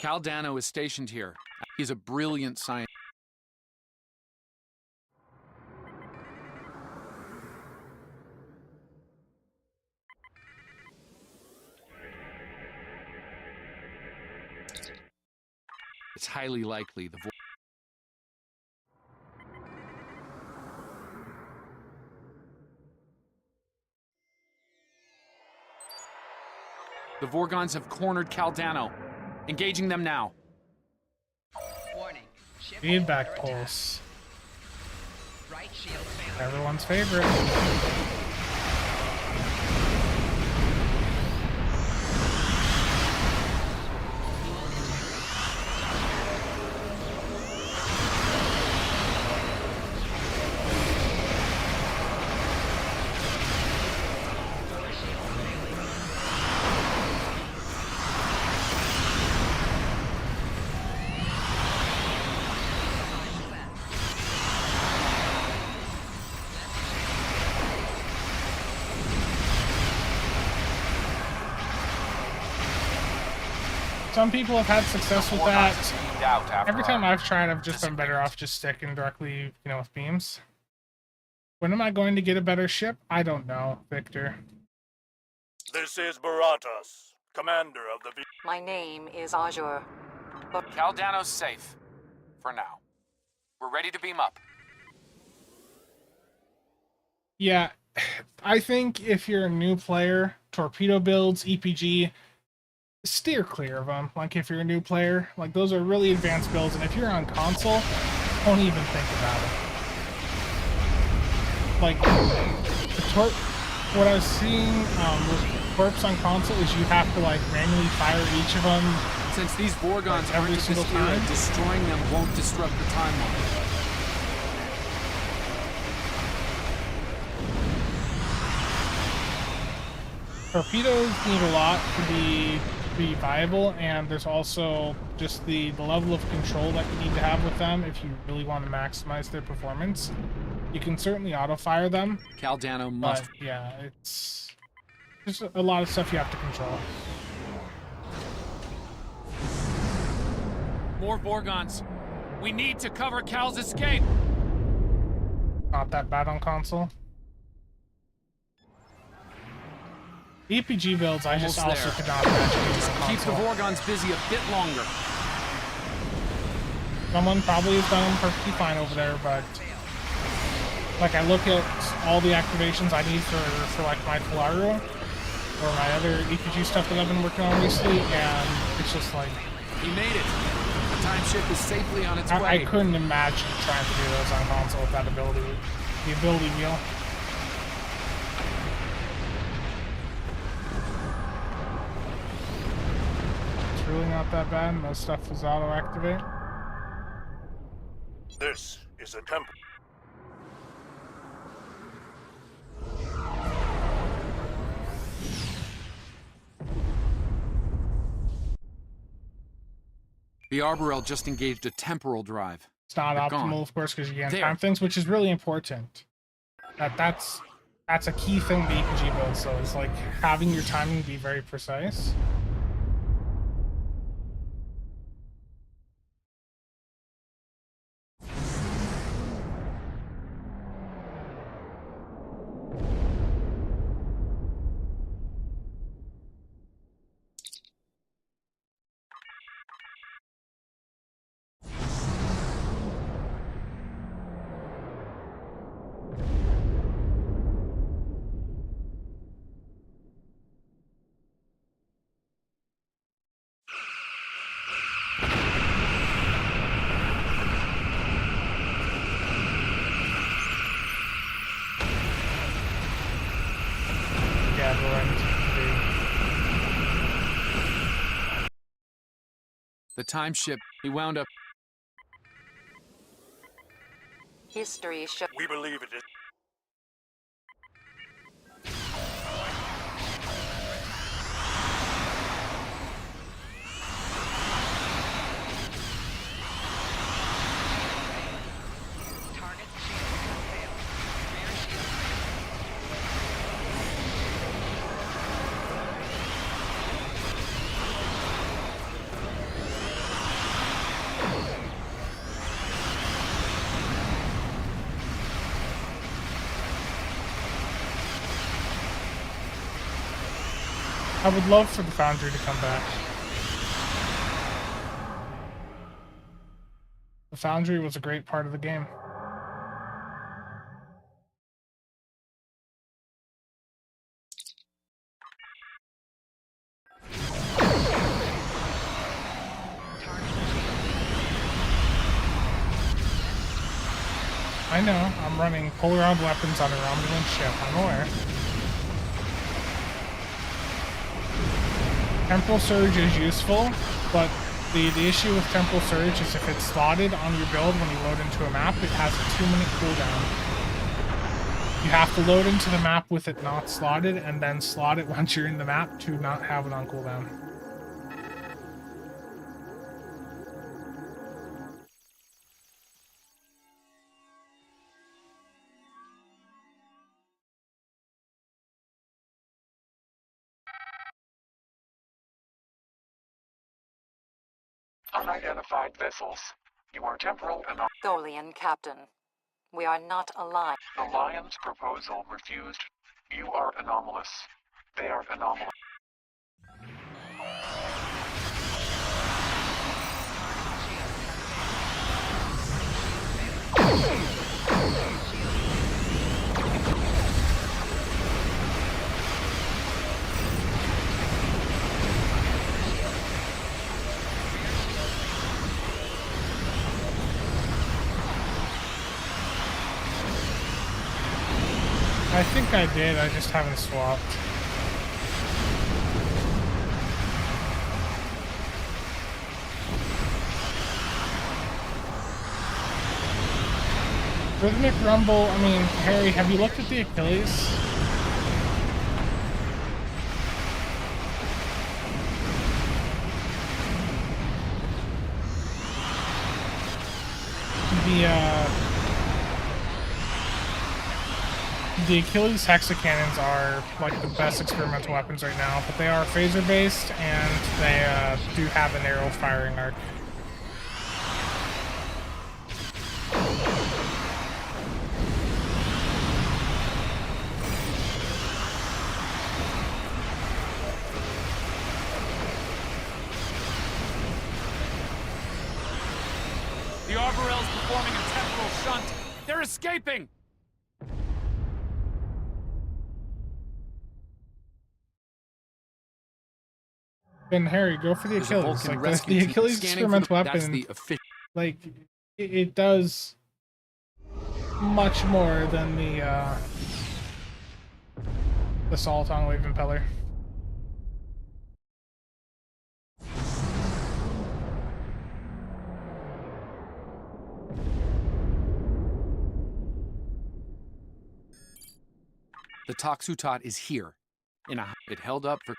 [SPEAKER 10] Caldano is stationed here. He's a brilliant scientist. It's highly likely the Vorgons have cornered Caldano. Engaging them now.
[SPEAKER 7] Warning.
[SPEAKER 1] Feedback pulse.
[SPEAKER 7] Right shield failing.
[SPEAKER 1] Everyone's favorite. Some people have had success with that. Every time I've tried, I've just been better off just sticking directly, with beams. When am I going to get a better ship? I don't know, Victor.
[SPEAKER 14] This is Baratas, commander of the...
[SPEAKER 7] My name is Azure.
[SPEAKER 10] Caldano's safe. For now. We're ready to beam up.
[SPEAKER 1] Yeah, I think if you're a new player, torpedo builds, EPG, steer clear of them. Like if you're a new player, like those are really advanced builds, and if you're on console, don't even think about it. Like what I was seeing with corps on console is you have to like manually fire each of them.
[SPEAKER 10] Since these Vorgons
[SPEAKER 1] like, every single
[SPEAKER 10] this era,
[SPEAKER 1] time,
[SPEAKER 10] destroying them won't disrupt the timeline.
[SPEAKER 1] Torpedoes need a lot to be viable, and there's also just the level of control that you need to have with them if you really want to maximize their performance. You can certainly auto-fire them.
[SPEAKER 10] Caldano must...
[SPEAKER 1] But, yeah, it's just a lot of stuff you have to control.
[SPEAKER 10] More Vorgons. We need to cover Cal's escape.
[SPEAKER 1] Not that bad on console. EPG builds, I just also could not imagine.
[SPEAKER 10] Just keep the Vorgons busy a bit longer.
[SPEAKER 1] Someone probably has done perfectly fine over there, but Like, I look at all the activations I need for like, my Talaru, or my other EPG stuff that I've been working on recently, and it's just like...
[SPEAKER 10] He made it! The time ship is safely on its way.
[SPEAKER 1] I couldn't imagine trying to do those on console with that ability. The ability wheel. It's really not that bad. Most stuff is auto-activate.
[SPEAKER 14] This is a temple.
[SPEAKER 10] The Arborel just engaged a temporal drive.
[SPEAKER 1] It's not
[SPEAKER 10] They're
[SPEAKER 1] optimal,
[SPEAKER 10] gone.
[SPEAKER 1] of course, because you can't
[SPEAKER 10] There.
[SPEAKER 1] time things, which is really important. That's a key thing the EPG builds, so it's like having your timing be very precise.
[SPEAKER 10] The time ship, he wound up...
[SPEAKER 15] History shows.
[SPEAKER 14] We believe it is.
[SPEAKER 1] I would love for the Foundry to come back. The Foundry was a great part of the game. I know, I'm running polar armed weapons on a Romulan ship, I'm aware. Temporal Surge is useful, but the issue with Temporal Surge is if it's slotted on your build when you load into a map, it has a 2-minute cooldown. You have to load into the map with it not slotted, and then slot it once you're in the map to not have it on cooldown.
[SPEAKER 16] Unidentified vessels. You are temporal and
[SPEAKER 15] Tholian Captain. We are not aligned.
[SPEAKER 16] the Lion's proposal refused. You are anomalous. They are anomalous.
[SPEAKER 1] I think I did, I just haven't swapped. Rhythmic Rumble, I mean, Harry, have you looked at the Achilles? The Achilles hexacannons are like the best experimental weapons right now, but they are phaser based and they do have an arrow firing arc.
[SPEAKER 10] The Arborel's performing a temporal shunt. They're escaping!
[SPEAKER 1] Then Harry, go for the
[SPEAKER 10] There's a
[SPEAKER 1] Achilles.
[SPEAKER 10] Vulcan
[SPEAKER 1] Like
[SPEAKER 10] rescue
[SPEAKER 1] the
[SPEAKER 10] team
[SPEAKER 1] Achilles
[SPEAKER 10] scanning for
[SPEAKER 1] experimental
[SPEAKER 10] that's
[SPEAKER 1] weapon,
[SPEAKER 10] the official.
[SPEAKER 1] like it does much more than the assault on Wave Impeller.
[SPEAKER 10] The Toxutot is here. It held up for.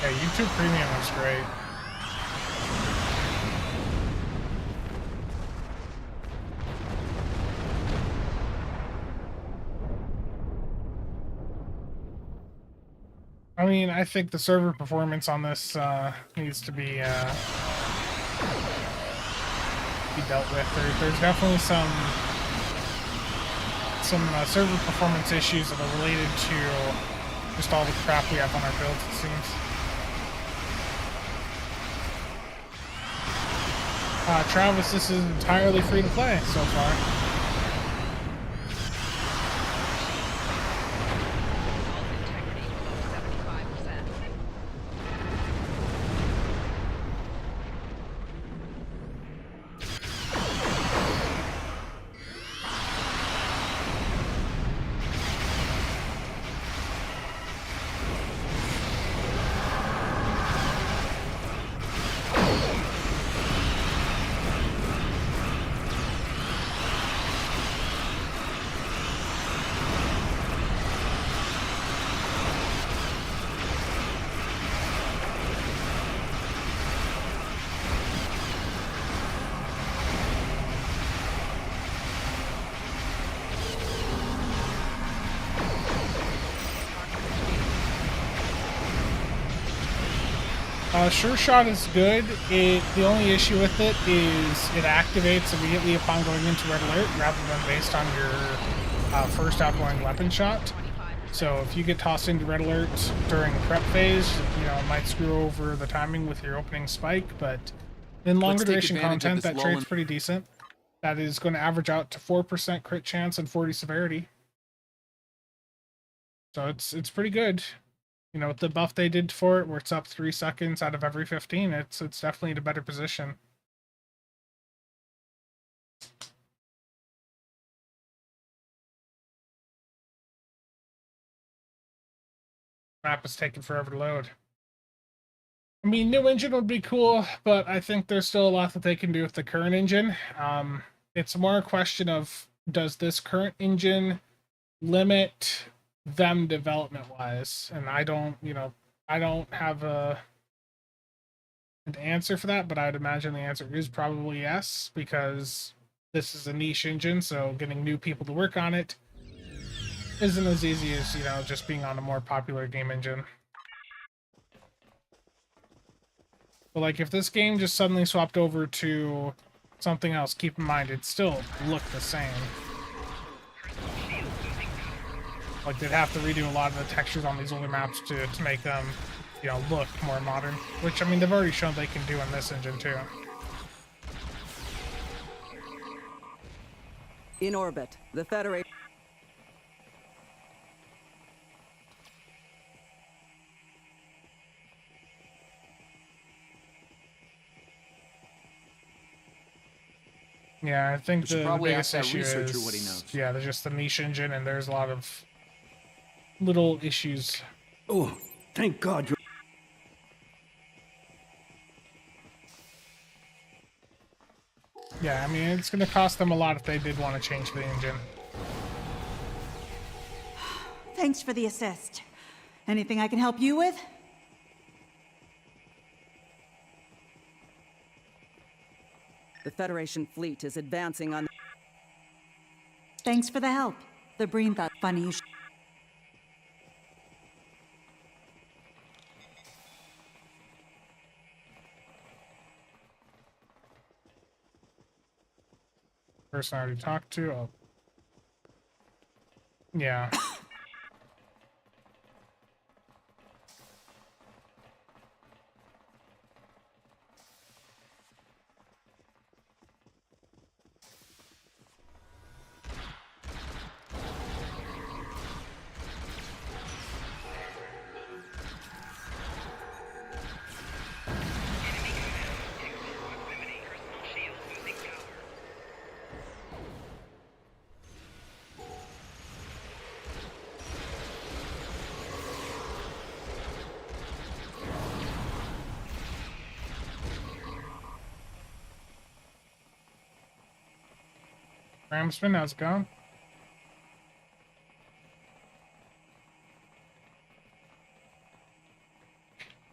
[SPEAKER 1] Yeah, YouTube Premium was great. I mean, I think the server performance on this needs to be dealt with. There's definitely some server performance issues that are related to just all the crap we have on our builds, it seems. Travis, this is entirely free to play so far. Sure Shot is good. The only issue with it is it activates immediately upon going into Red Alert rather than based on your first outgoing weapon shot. So if you get tossed into Red Alert during the prep phase, you know, it might screw over the timing with your opening spike, but in longer duration content, that trade's pretty decent. That is going to average out to 4% crit chance and 40 severity. So it's pretty good. You know, with the buff they did for it, where it's up 3 seconds out of every 15, it's definitely in a better position. Map is taking forever to load. I mean, new engine would be cool, but I think there's still a lot that they can do with the current engine. It's more a question of, does this current engine limit them development-wise? And I don't have an answer for that, but I'd imagine the answer is probably yes, because this is a niche engine, so getting new people to work on it isn't as easy as, you know, just being on a more popular game engine. But like, if this game just suddenly swapped over to something else, keep in mind it'd still look the same. Like, they'd have to redo a lot of the textures on these older maps to make them, you know, look more modern. Which, I mean, they've already shown they can do in this engine too.
[SPEAKER 13] In orbit, the Federation.
[SPEAKER 1] Yeah, I think the biggest issue
[SPEAKER 10] is what he knows.
[SPEAKER 1] Yeah, there's just the niche engine, and there's a lot of little issues.
[SPEAKER 17] Oh, thank God you're...
[SPEAKER 1] Yeah, I mean, it's going to cost them a lot if they did want to change the engine.
[SPEAKER 18] Thanks for the assist. Anything I can help you with?
[SPEAKER 13] The Federation fleet is advancing on...
[SPEAKER 18] Thanks for the help. The Breen thought funny you
[SPEAKER 1] Person I already talked to. Oh. Yeah. Ramsman, how's it going?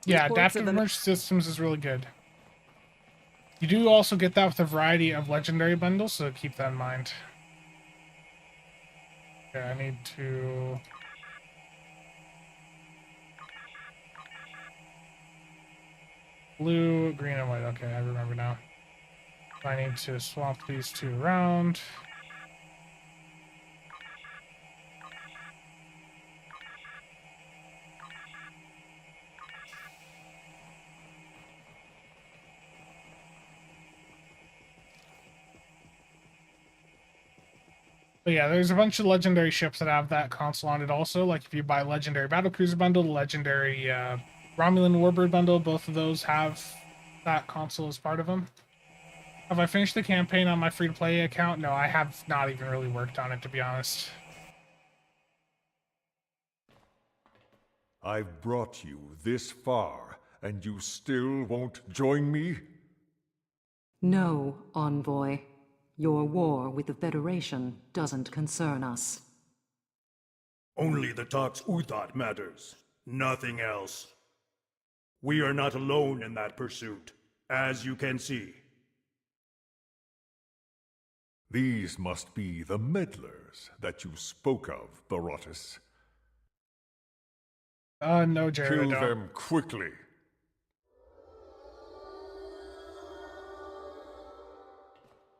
[SPEAKER 1] Yeah, adaptive merge systems is really good. You do also get that with a variety of legendary bundles, so keep that in mind. Okay, I need to... Blue, green, and white. Okay, I remember now. I need to swap these two around. But yeah, there's a bunch of legendary ships that have that console on it also. Like if you buy Legendary Battlecruiser bundle, the Legendary Romulan Warbird bundle, both of those have that console as part of them. Have I finished the campaign on my free-to-play account? No, I have not even really worked on it, to be honest.
[SPEAKER 6] I've brought you this far, and you still won't join me?
[SPEAKER 19] No, Envoy. Your war with the Federation doesn't concern us.
[SPEAKER 14] Only the Tox Uthat matters. Nothing else. We are not alone in that pursuit, as you can see.
[SPEAKER 6] These must be the meddlers that you spoke of, Baratus.
[SPEAKER 1] No, Jared,
[SPEAKER 6] Kill them quickly.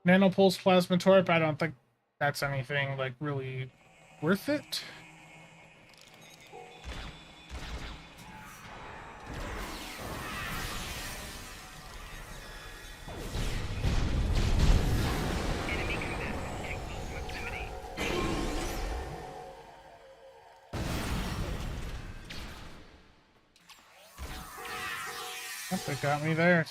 [SPEAKER 1] Nanopulse Plasma Torp, I don't think that's anything, like, really worth it. Yep, they got me there.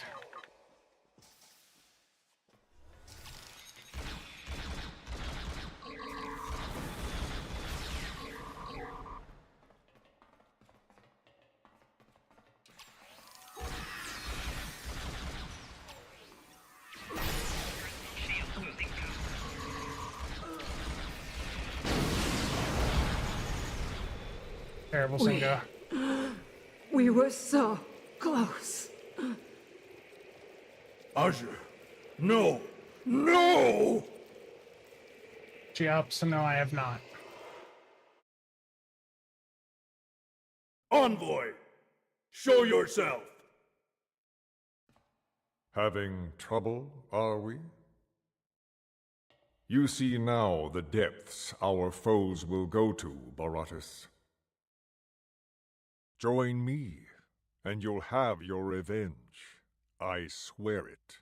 [SPEAKER 1] Terrible Singa.
[SPEAKER 13] We were so close.
[SPEAKER 14] Azure, no! No!
[SPEAKER 1] So no, I have not.
[SPEAKER 14] Envoy! Show yourself!
[SPEAKER 6] Having trouble, are we? You see now the depths our foes will go to, Baratus. Join me, and you'll have your revenge. I swear it.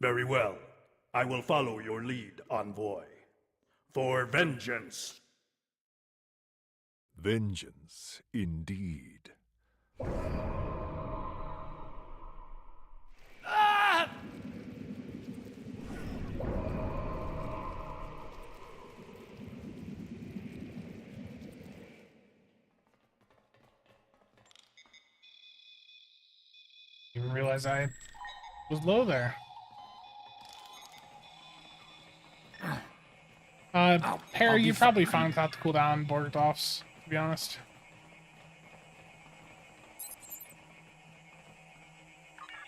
[SPEAKER 14] Very well. I will follow your lead, Envoy. For vengeance.
[SPEAKER 6] Vengeance, indeed.
[SPEAKER 14] Ah!
[SPEAKER 1] Didn't realize I Was low there. Harry, you probably found without the cooldown Borgdorf's, to be honest.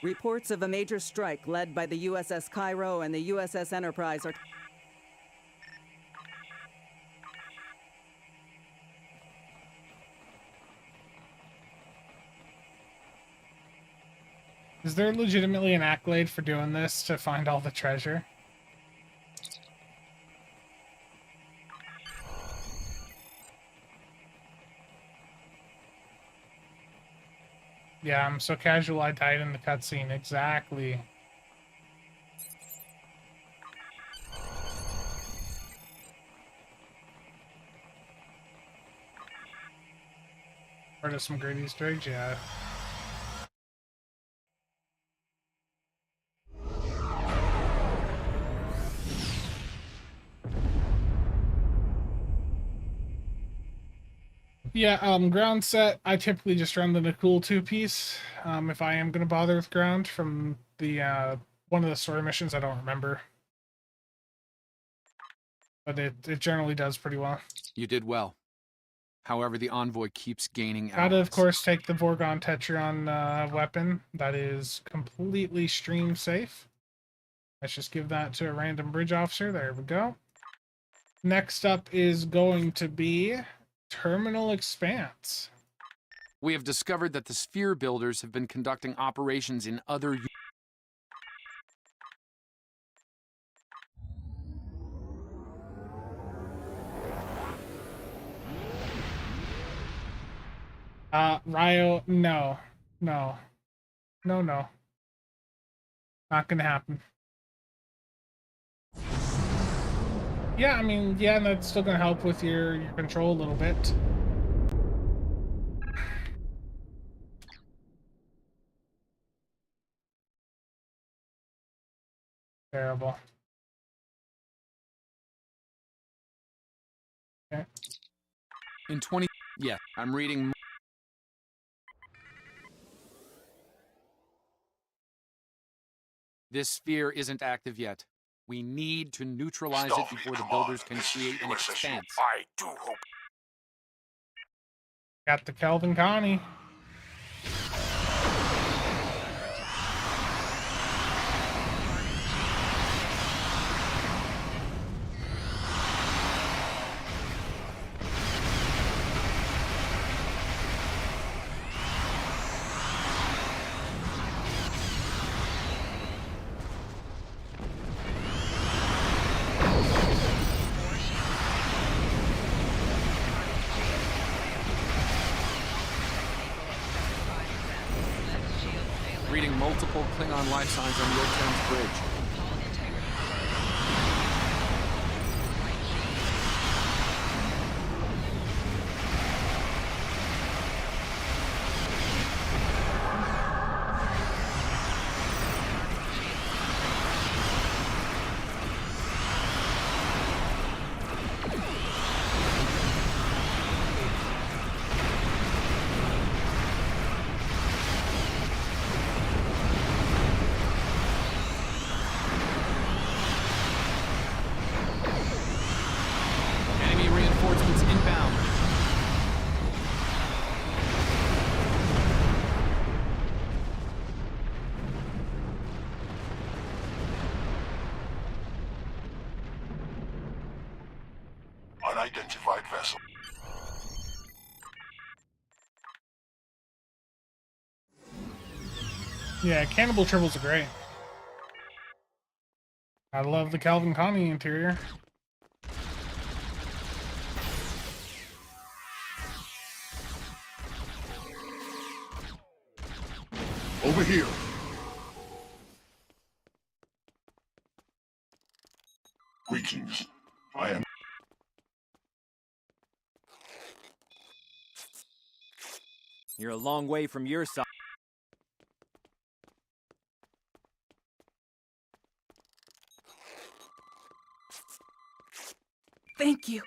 [SPEAKER 20] Reports of a major strike led by the USS Cairo and the USS Enterprise are...
[SPEAKER 1] Is there legitimately an accolade for doing this to find all the treasure? Yeah, I'm so casual I died in the cutscene. Exactly. Part of some great Easter eggs, yeah. Yeah, ground set, I typically just run the cool 2-piece. If I am going to bother with ground from the one of the story missions, I don't remember. But it generally does pretty well.
[SPEAKER 10] You did well. However, the Envoy keeps gaining
[SPEAKER 1] Gotta,
[SPEAKER 10] allies.
[SPEAKER 1] of course, take the Vorgon Tetron weapon. That is completely stream safe. Let's just give that to a random bridge officer. There we go. Next up is going to be Terminal Expanse.
[SPEAKER 10] We have discovered that the sphere builders have been conducting operations in other...
[SPEAKER 1] Ryo, no. No. No, no. Not gonna happen. Yeah, I mean, yeah, that's still gonna help with your control a little bit. Terrible. Okay.
[SPEAKER 10] In 20... Yeah, I'm reading... This sphere isn't active yet. We need to neutralize it before the builders can create an expanse.
[SPEAKER 12] I do hope.
[SPEAKER 1] Got the Kelvin Connie.
[SPEAKER 10] Reading multiple Klingon life signs on Yorktown's bridge.
[SPEAKER 12] Unidentified vessel.
[SPEAKER 1] Yeah, cannibal triples are great. I love the Calvin Connie interior.
[SPEAKER 6] Over here.
[SPEAKER 12] Greetings. I am...
[SPEAKER 21] You're a long way from your side.
[SPEAKER 8] Thank you.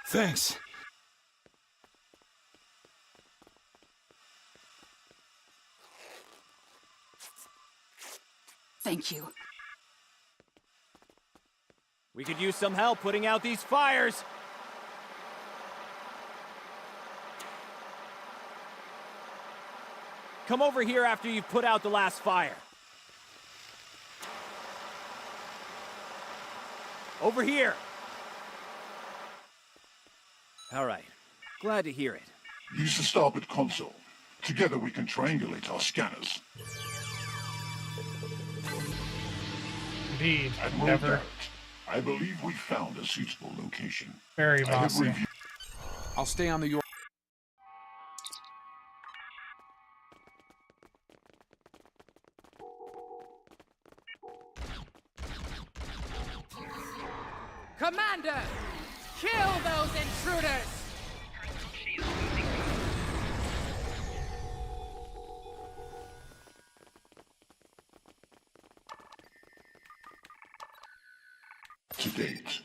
[SPEAKER 21] Thanks.
[SPEAKER 8] Thank you.
[SPEAKER 21] We could use some help putting out these fires! Come over here after you've put out the last fire. Over here! All right. Glad to hear it.
[SPEAKER 5] Use the starboard console. Together we can triangulate our scanners.
[SPEAKER 1] Indeed.
[SPEAKER 5] Admiral
[SPEAKER 1] Never.
[SPEAKER 5] Barrett, I believe we found a suitable location.
[SPEAKER 1] Very
[SPEAKER 5] I have
[SPEAKER 1] bossy.
[SPEAKER 5] reviewed.
[SPEAKER 10] I'll stay on the York.
[SPEAKER 22] Commander! Kill those intruders!
[SPEAKER 5] To date.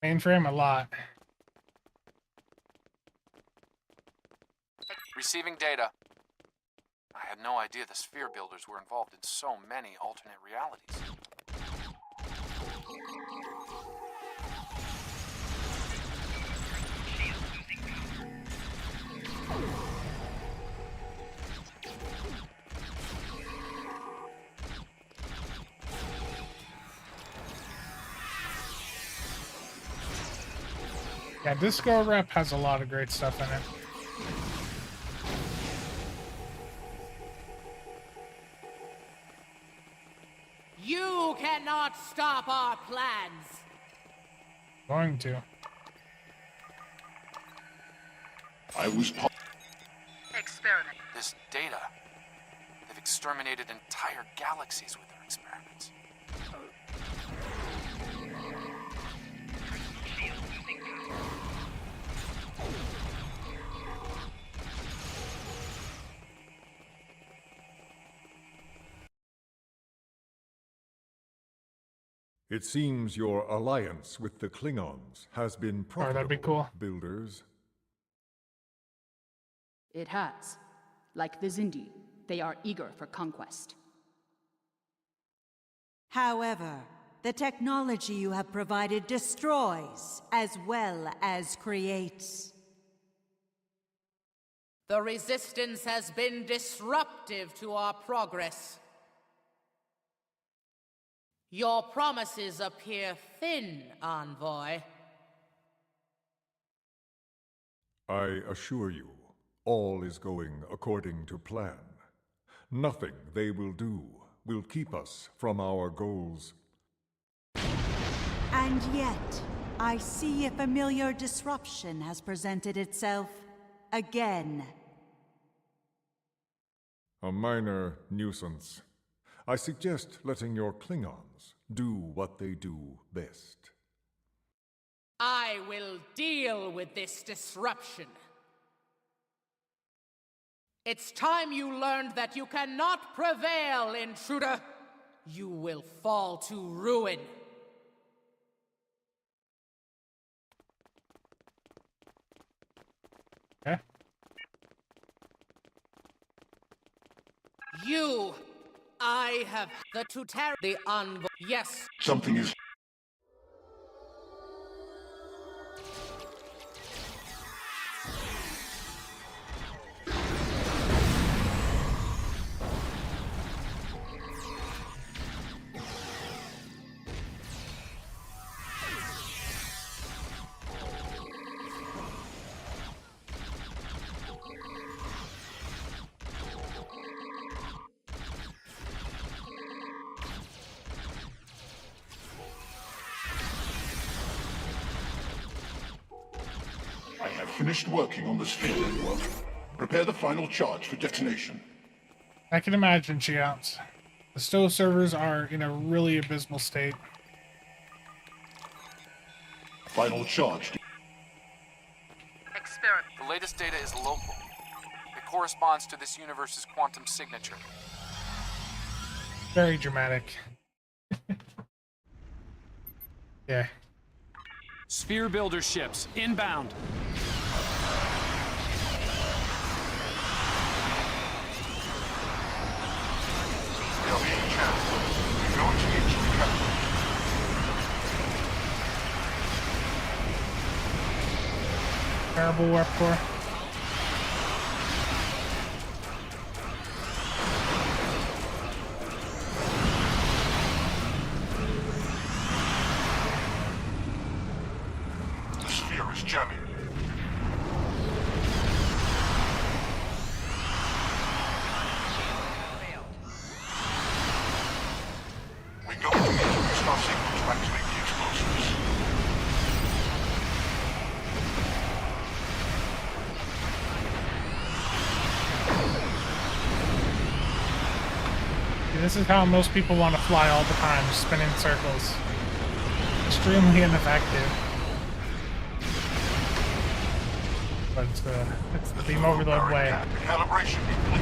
[SPEAKER 1] Mainframe a lot.
[SPEAKER 10] Receiving data. I had no idea the sphere builders were involved in so many alternate realities.
[SPEAKER 1] Yeah, Disco Rep has a lot of great stuff in it.
[SPEAKER 22] You cannot stop our plans!
[SPEAKER 1] Going to.
[SPEAKER 5] I was
[SPEAKER 10] Experiment. This data. They've exterminated entire galaxies with their experiments.
[SPEAKER 6] It seems your alliance with the Klingons has been profitable,
[SPEAKER 1] that'd be cool.
[SPEAKER 6] builders.
[SPEAKER 23] It has. Like the Zindi, they are eager for conquest.
[SPEAKER 18] However, the technology you have provided destroys as well as creates.
[SPEAKER 22] The Resistance has been disruptive to our progress. Your promises appear thin, Envoy.
[SPEAKER 6] I assure you, all is going according to plan. Nothing they will do will keep us from our goals.
[SPEAKER 18] And yet, I see a familiar disruption has presented itself again.
[SPEAKER 6] A minor nuisance. I suggest letting your Klingons do what they do best.
[SPEAKER 22] I will deal with this disruption. It's time you learned that you cannot prevail, intruder. You will fall to ruin.
[SPEAKER 1] Okay.
[SPEAKER 22] I have the tutor, the envoy. Yes.
[SPEAKER 5] Something is. I have finished working on the sphere network. Prepare the final charge for detonation.
[SPEAKER 1] I can imagine, Chiouts. The Stow servers are in a really abysmal state.
[SPEAKER 5] Final charge.
[SPEAKER 10] Experiment. The latest data is local. It corresponds to this universe's quantum signature.
[SPEAKER 1] Very dramatic. Yeah.
[SPEAKER 10] Sphere builder ships, inbound.
[SPEAKER 5] They are being channeled. going to need to recalibrate.
[SPEAKER 1] Terrible warp core.
[SPEAKER 5] The sphere is jamming. We're going to need to boost our signal to activate the explosives.
[SPEAKER 1] This is how most people want to fly all the time, just spin in circles. Extremely ineffective. But it's the beam overload way.
[SPEAKER 5] Calibration complete.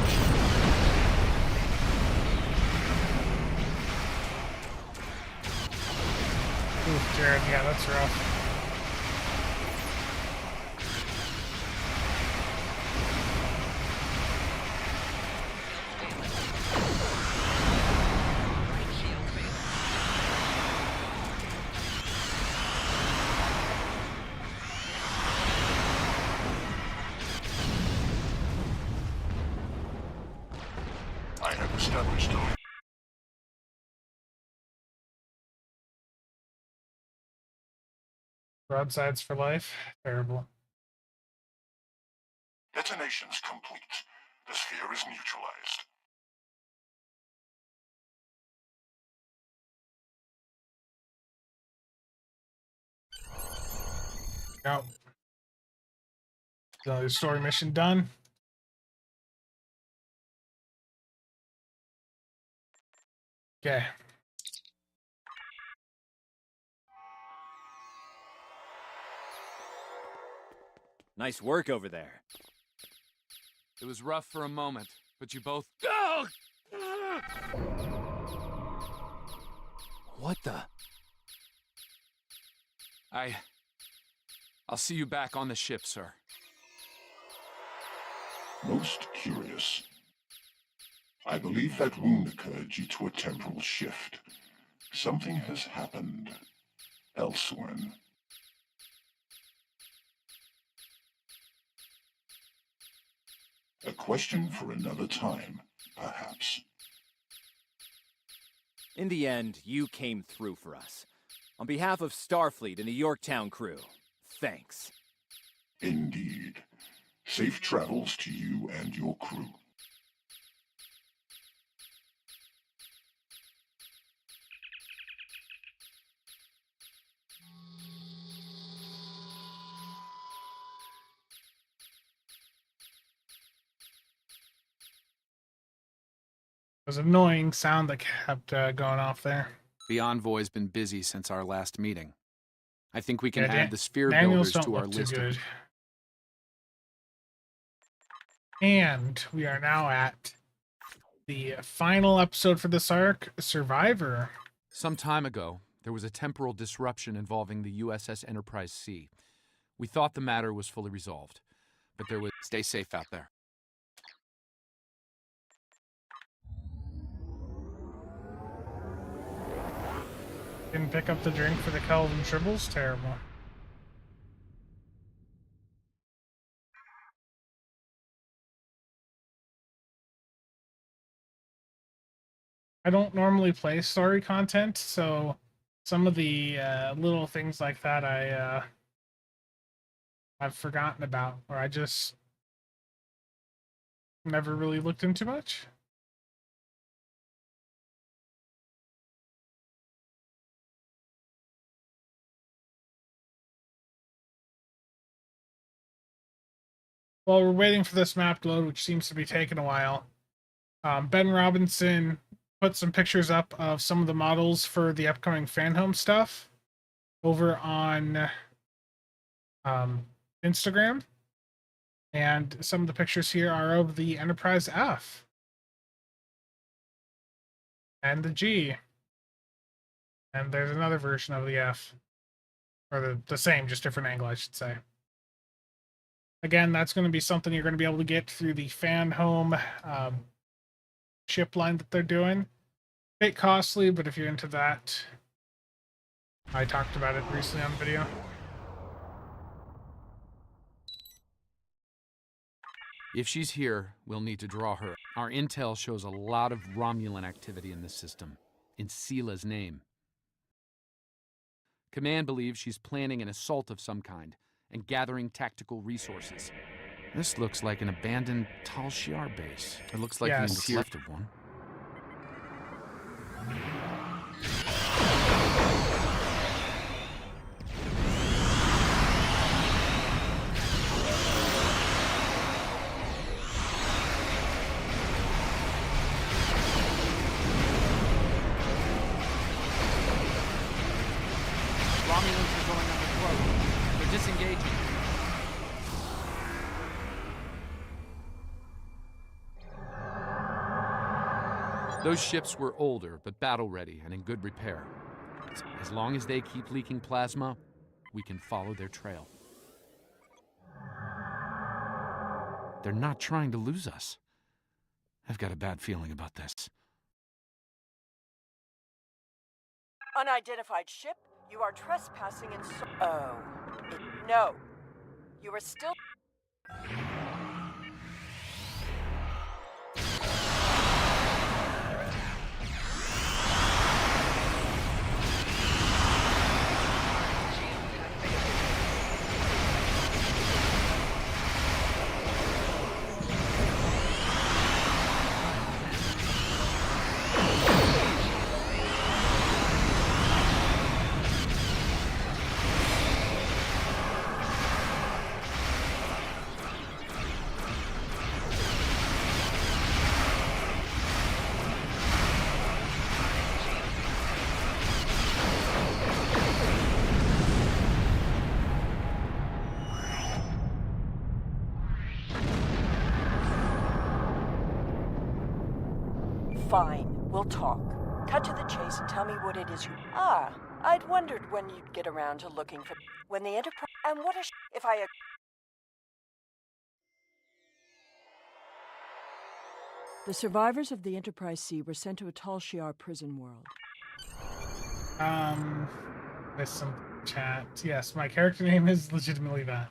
[SPEAKER 1] Ooh, Jared, yeah, that's rough.
[SPEAKER 5] I have established a
[SPEAKER 1] Broadsides for life. Terrible.
[SPEAKER 5] detonations complete. The sphere is neutralized.
[SPEAKER 1] Out. So story mission done. Okay.
[SPEAKER 21] Nice work over there.
[SPEAKER 10] It was rough for a moment, but you both... What the... I'll see you back on the ship, sir.
[SPEAKER 5] Most curious. I believe that wound occurred due to a temporal shift. Something has happened elsewhere. A question for another time, perhaps.
[SPEAKER 21] In the end, you came through for us. On behalf of Starfleet and the Yorktown crew, thanks.
[SPEAKER 5] Indeed. Safe travels to you and your crew.
[SPEAKER 1] It was an annoying sound that kept going off there.
[SPEAKER 10] The Envoy's been busy since our last meeting. I think we can
[SPEAKER 1] Yeah,
[SPEAKER 10] add the sphere
[SPEAKER 1] Daniels
[SPEAKER 10] builders
[SPEAKER 1] don't
[SPEAKER 10] to our
[SPEAKER 1] look too
[SPEAKER 10] list
[SPEAKER 1] good.
[SPEAKER 10] of...
[SPEAKER 1] And we are now at the final episode for this arc, Survivor.
[SPEAKER 10] Some time ago, there was a temporal disruption involving the USS Enterprise C. We thought the matter was fully resolved, but there was... Stay safe out there.
[SPEAKER 1] Didn't pick up the drink for the Kelvin Tribbles? Terrible. I don't normally play story content, so some of the little things like that I've forgotten about, or I just never really looked into much. While we're waiting for this map to load, which seems to be taking a while, Ben Robinson put some pictures up of some of the models for the upcoming fan home stuff over on Instagram. And some of the pictures here are of the Enterprise F and the G. And there's another version of the F. Or the same, just different angle, I should say. Again, that's going to be something you're going to be able to get through the fan home ship line that they're doing. bit costly, but if you're into that, I talked about it recently on video.
[SPEAKER 10] If she's here, we'll need to draw her. Our intel shows a lot of Romulan activity in this system, in Seela's name. Command believes she's planning an assault of some kind and gathering tactical resources. This looks like an abandoned Tal Shiar base. It looks like the interior left of one. Romulans are going on the throat. They're disengaging. Those ships were older, but battle-ready and in good repair. As long as they keep leaking plasma, we can follow their trail. They're not trying to lose us. I've got a bad feeling about this.
[SPEAKER 7] Unidentified ship, you are trespassing in no. You are still... Fine, we'll talk. Cut to the chase and tell me what it is you... I'd wondered when you'd get around to looking for... When the Enterprise... And what a if I... The survivors of the Enterprise C were sent to a Tal Shiar prison world.
[SPEAKER 1] There's some chat. Yes, my character name is legitimately that.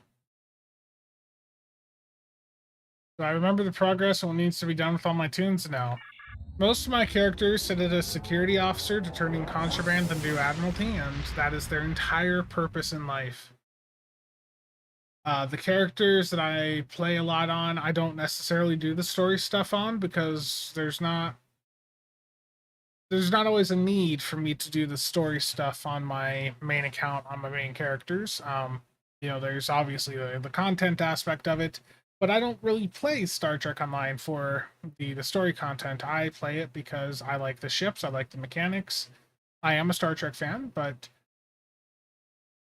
[SPEAKER 1] So I remember the progress and what needs to be done with all my tunes now. Most of my characters sit as a security officer deterring contraband and do admiralty, and that is their entire purpose in life. The characters that I play a lot on, I don't necessarily do the story stuff on because there's not always a need for me to do the story stuff on my main account, on my main characters. You know, there's obviously the content aspect of it, but I don't really play Star Trek Online for the story content. I play it because I like the ships, I like the mechanics. I am a Star Trek fan, but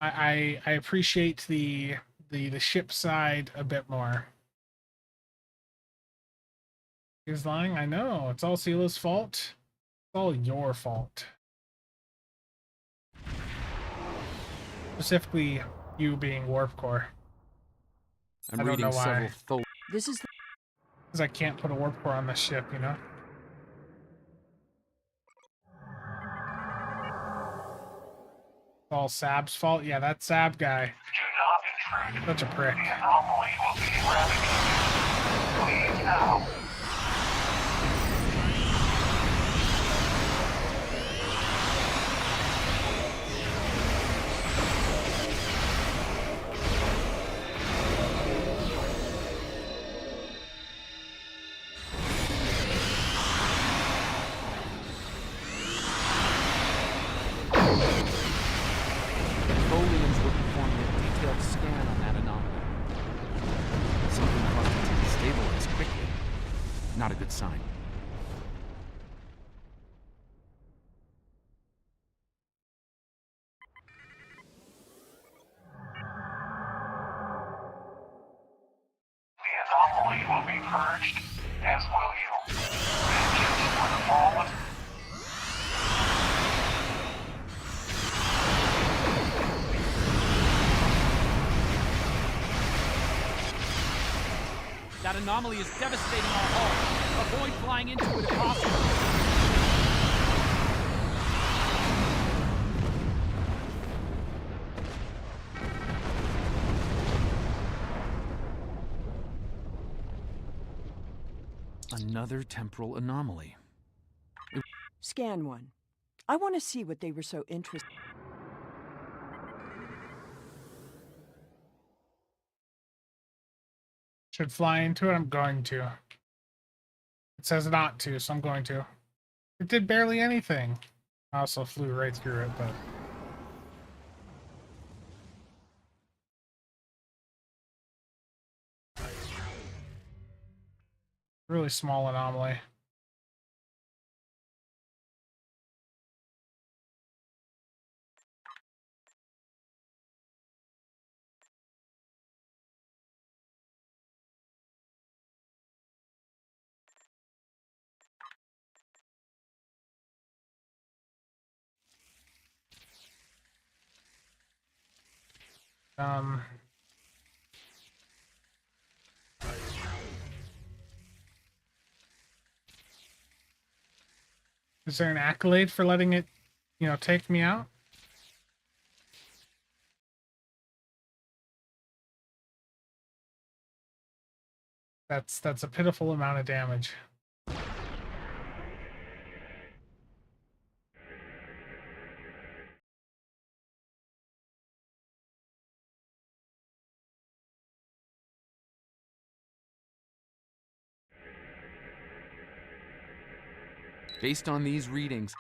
[SPEAKER 1] I appreciate the ship side a bit more. He's lying? I know. It's all Seela's fault. It's all your fault. Specifically, you being Warp Core.
[SPEAKER 10] I'm reading several...
[SPEAKER 7] This is...
[SPEAKER 1] Because I can't put a Warp Core on this ship, you know? It's all SAB's fault? Yeah, that SAB guy. Such a prick.
[SPEAKER 16] The anomaly will be eradicated. Leave now.
[SPEAKER 10] Not a good sign.
[SPEAKER 16] The anomaly will be purged, as will you. Vengeance for the fallen.
[SPEAKER 22] That anomaly is devastating our hull. Avoid flying into it if possible.
[SPEAKER 10] Another temporal anomaly.
[SPEAKER 7] Scan one. I want to see what they were so interested.
[SPEAKER 1] Should fly into it? I'm going to. It says not to, so I'm going to. It did barely anything. I also flew right through it, but... really small anomaly. Is there an accolade for letting it, you know, take me out? That's a pitiful amount of damage.
[SPEAKER 10] Based on these readings,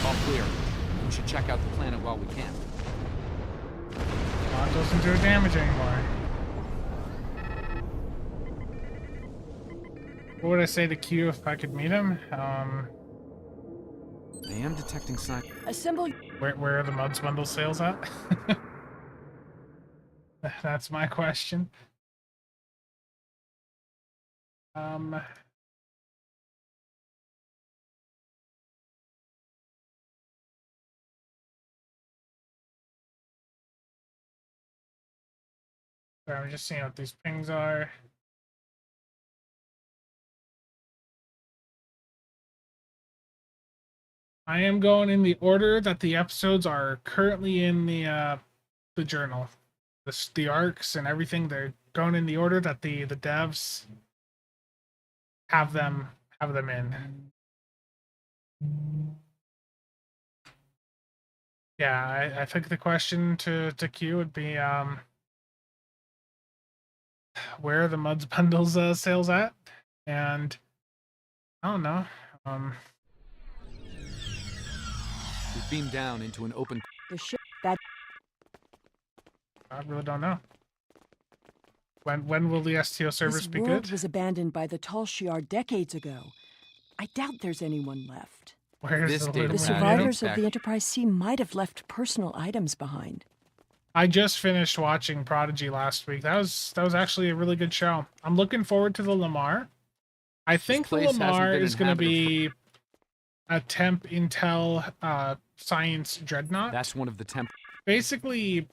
[SPEAKER 10] all clear. We should check out the planet while we can.
[SPEAKER 1] Well, it doesn't do damage anymore. What would I say to Q if I could meet him?
[SPEAKER 10] I am detecting signs.
[SPEAKER 7] Assemble.
[SPEAKER 1] Where are the Muds Bundle sales at? That's my question. Sorry, I'm just seeing what these pings are. I am going in the order that the episodes are currently in the journal. The arcs and everything, they're going in the order that the devs have them in. Yeah, I think the question to Q would be where are the Muds Bundles sales at? And I don't know.
[SPEAKER 10] We've beamed down into an open.
[SPEAKER 7] The ship that.
[SPEAKER 1] I really don't know. When will the STO servers be good?
[SPEAKER 7] This world was abandoned by the Talshiar decades ago. I doubt there's anyone left.
[SPEAKER 1] Where's
[SPEAKER 7] The survivors of the Enterprise C might have left personal items behind.
[SPEAKER 1] I just finished watching Prodigy last week. That was actually a really good show. I'm looking forward to the Lamar. I think the Lamar is going to be a temp intel science dreadnought.
[SPEAKER 10] That's one of the temp.
[SPEAKER 1] Basically,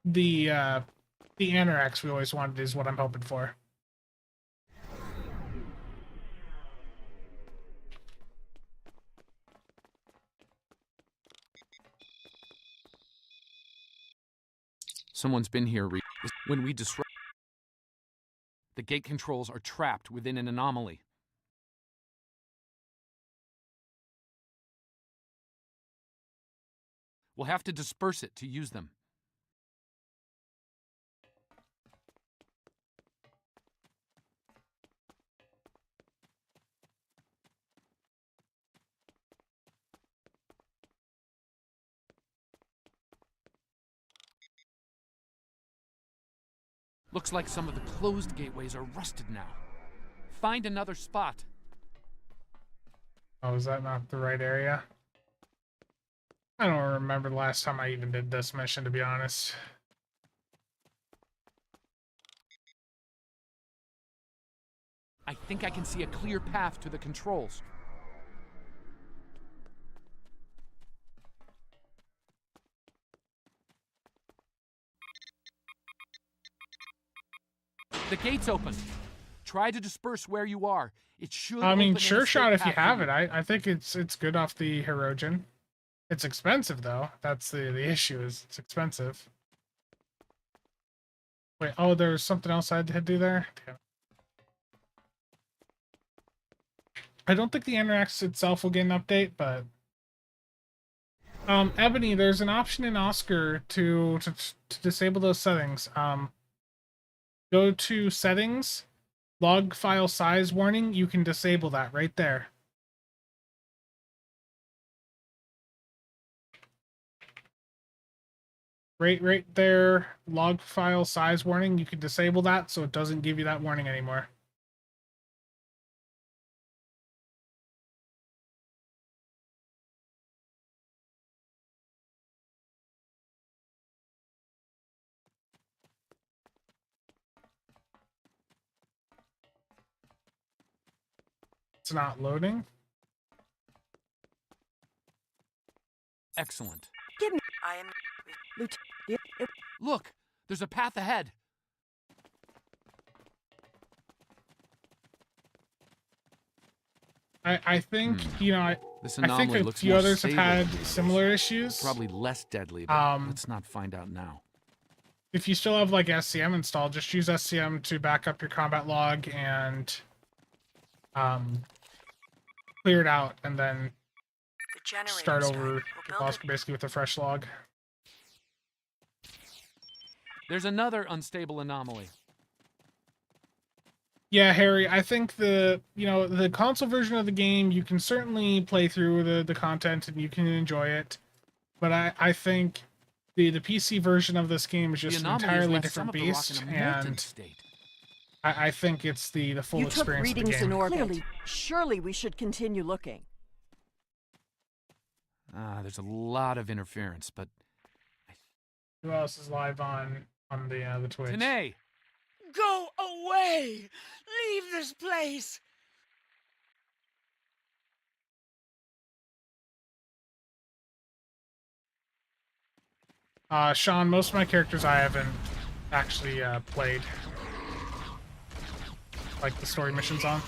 [SPEAKER 1] the Anorax we always wanted is what I'm hoping for.
[SPEAKER 10] Someone's been here. When we disrupt, the gate controls are trapped within an anomaly. We'll have to disperse it to use them. Looks like some of the closed gateways are rusted now. Find another spot.
[SPEAKER 1] Oh, is that not the right area? I don't remember the last time I even did this mission, to be honest.
[SPEAKER 10] I think I can see a clear path to the controls. The gate's open. Try to disperse where you are. It should.
[SPEAKER 1] I mean,
[SPEAKER 10] open an
[SPEAKER 1] sure
[SPEAKER 10] escape
[SPEAKER 1] shot if you
[SPEAKER 10] path for
[SPEAKER 1] have it. I think it's good off the Herogen. It's expensive though. That's the issue, is it's expensive. Wait, oh, there's something else I had to do there? Damn. I don't think the Anthrax itself will get an update, but Ebony, there's an option in Oscar to disable those settings. Go to settings, log file size warning. You can disable that right there. Right there, log file size warning. You can disable that so it doesn't give you that warning anymore. It's not loading.
[SPEAKER 10] Excellent.
[SPEAKER 7] Give me. I am.
[SPEAKER 10] Look, there's a path ahead.
[SPEAKER 1] I think, you know,
[SPEAKER 10] This
[SPEAKER 1] I think
[SPEAKER 10] anomaly
[SPEAKER 1] a
[SPEAKER 10] looks
[SPEAKER 1] few
[SPEAKER 10] more
[SPEAKER 1] others have
[SPEAKER 10] stable
[SPEAKER 1] had
[SPEAKER 10] than these.
[SPEAKER 1] similar issues.
[SPEAKER 10] Probably less deadly, but let's not find out now.
[SPEAKER 1] If you still have like SCM installed, just use SCM to back up your combat log and clear it out, and then start over basically with a fresh log.
[SPEAKER 10] There's another unstable anomaly.
[SPEAKER 1] Yeah, Harry, I think the console version of the game, you can certainly play through the content and you can enjoy it. But I think the PC version of this game is just an entirely different beast, and I think it's the full
[SPEAKER 7] You took
[SPEAKER 1] experience of the
[SPEAKER 7] readings
[SPEAKER 1] game.
[SPEAKER 7] in orbit. Surely we should continue looking.
[SPEAKER 10] There's a lot of interference, but
[SPEAKER 1] Who else is live on the Twitch?
[SPEAKER 10] Tanae!
[SPEAKER 22] Go away! Leave this place!
[SPEAKER 1] Sean, most of my characters I haven't actually played, like the story missions on,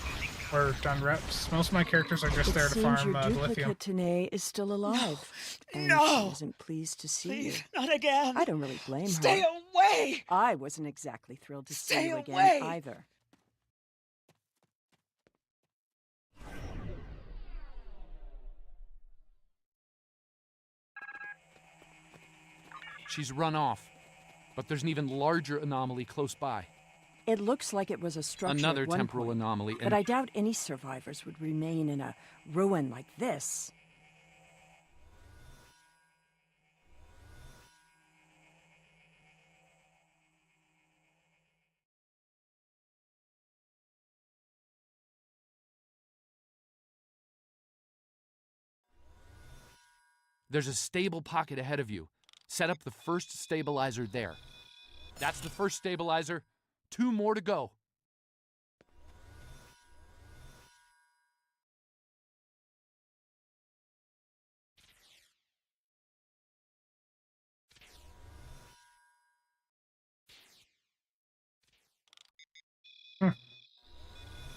[SPEAKER 1] or done reps. Most of my characters are just there to farm
[SPEAKER 7] your
[SPEAKER 1] the lithium.
[SPEAKER 7] duplicate Tanae is still alive. And
[SPEAKER 22] No!
[SPEAKER 7] she isn't pleased to see
[SPEAKER 22] Please,
[SPEAKER 7] you.
[SPEAKER 22] not again!
[SPEAKER 7] I don't really blame
[SPEAKER 22] Stay
[SPEAKER 7] her.
[SPEAKER 22] away!
[SPEAKER 7] I wasn't exactly thrilled to see
[SPEAKER 22] Stay
[SPEAKER 7] you again
[SPEAKER 22] away!
[SPEAKER 7] either.
[SPEAKER 10] She's run off. But there's an even larger anomaly close by.
[SPEAKER 7] It looks like it was a structure
[SPEAKER 10] Another
[SPEAKER 7] at one
[SPEAKER 10] temporal
[SPEAKER 7] point,
[SPEAKER 10] anomaly.
[SPEAKER 7] but I doubt any survivors would remain in a ruin like this.
[SPEAKER 10] There's a stable pocket ahead of you. Set up the first stabilizer there. That's the first stabilizer. 2 more to go.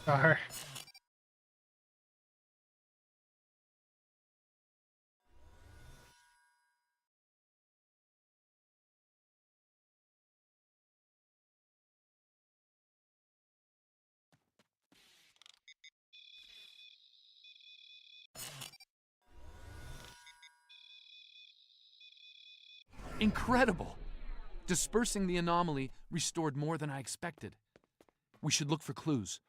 [SPEAKER 1] Sorry.
[SPEAKER 10] Incredible! Dispersing the anomaly restored more than I expected. We should look for clues.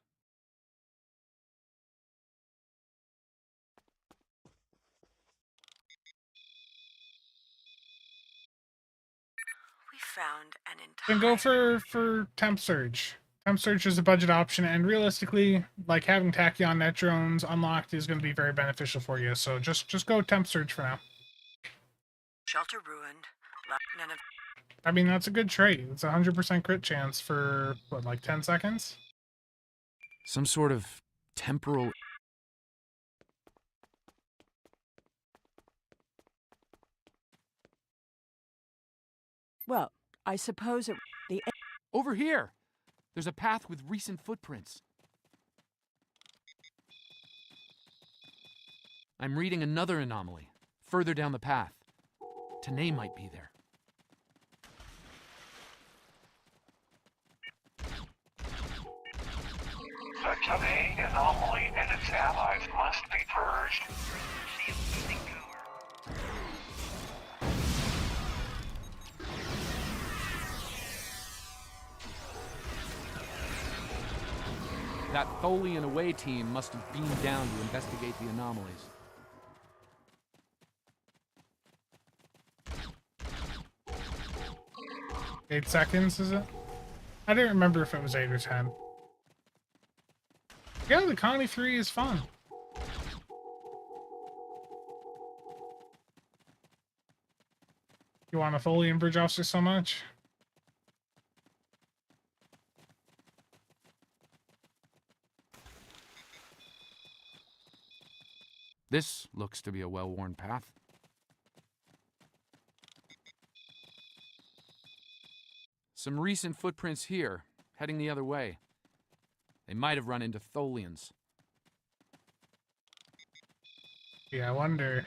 [SPEAKER 7] We found an
[SPEAKER 1] Then go for Temp Surge. Temp Surge is a budget option, and realistically, like having Tachyon net drones unlocked is going to be very beneficial for you. So just go Temp Surge for now.
[SPEAKER 7] Shelter ruined. None of.
[SPEAKER 1] I mean, that's a good trait. It's a 100% crit chance for what, like 10 seconds?
[SPEAKER 10] Some sort of temporal...
[SPEAKER 7] Well, I suppose it. The.
[SPEAKER 10] Over here! There's a path with recent footprints. I'm reading another anomaly, further down the path. Tanae might be there.
[SPEAKER 16] The Tanae anomaly and its allies must be purged.
[SPEAKER 10] That Tholian away team must have beamed down to investigate the anomalies.
[SPEAKER 1] Eight seconds, is it? I didn't remember if it was 8 or 10. Yeah, the Connie 3 is fun. You want a Tholian bridge officer so much?
[SPEAKER 10] This looks to be a well-worn path. Some recent footprints here, heading the other way. They might have run into Tholians.
[SPEAKER 1] Yeah, I wonder.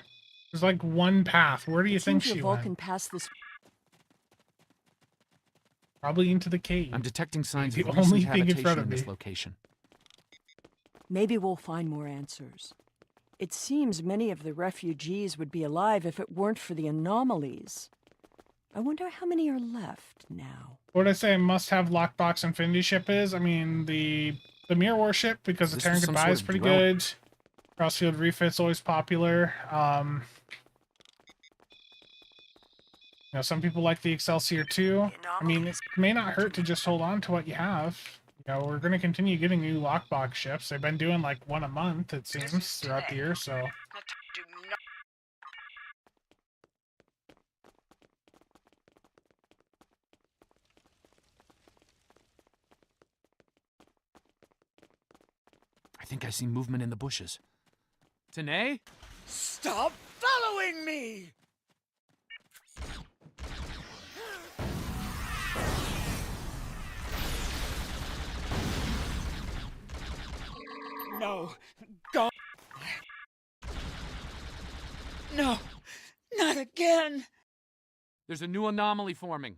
[SPEAKER 1] There's like one path. Where do you think
[SPEAKER 7] Seems
[SPEAKER 1] she
[SPEAKER 7] the Vulcan
[SPEAKER 1] went?
[SPEAKER 7] passed this.
[SPEAKER 1] Probably into the cave.
[SPEAKER 10] I'm detecting signs
[SPEAKER 1] The
[SPEAKER 10] of
[SPEAKER 1] only
[SPEAKER 10] recent
[SPEAKER 1] thing in front
[SPEAKER 10] habitation
[SPEAKER 1] of
[SPEAKER 10] in this
[SPEAKER 1] me.
[SPEAKER 10] location.
[SPEAKER 7] Maybe we'll find more answers. It seems many of the refugees would be alive if it weren't for the anomalies. I wonder how many are left now.
[SPEAKER 1] What did I say? Must-have lockbox Infinity ship is. I mean the mirror warship because the
[SPEAKER 10] This
[SPEAKER 1] Terran
[SPEAKER 10] was some
[SPEAKER 1] Goodbye
[SPEAKER 10] sort
[SPEAKER 1] is
[SPEAKER 10] of
[SPEAKER 1] pretty
[SPEAKER 10] dwelling.
[SPEAKER 1] good. Crossfield refit's always popular. You know, some people like the Excelsior too. I mean, it may not hurt to just hold on to what you have. You know, we're going to continue getting new lockbox ships. They've been doing like one a month, it seems, throughout the year, so...
[SPEAKER 10] I think I see movement in the bushes. Tanae?
[SPEAKER 22] Stop following me! No, go. No, not again.
[SPEAKER 10] There's a new anomaly forming.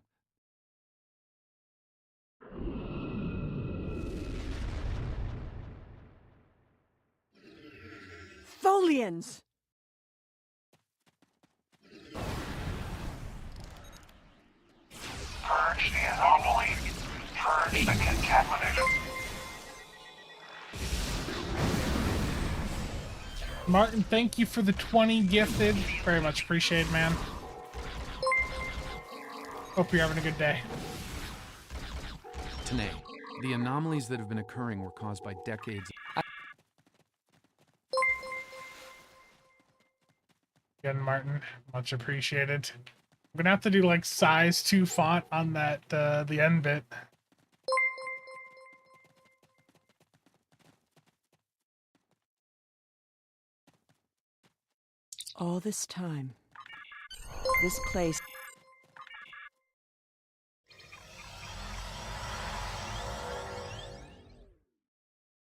[SPEAKER 7] Tholians!
[SPEAKER 16] Purge the anomaly. Purge the contaminant.
[SPEAKER 1] Martin, thank you for the 20 gifted. Very much appreciated, man. Hope you're having a good day.
[SPEAKER 10] Tanae, the anomalies that have been occurring were caused by decades.
[SPEAKER 1] Again, Martin, much appreciated. I'm gonna have to do like size 2 font on that the end bit.
[SPEAKER 7] All this time, this place...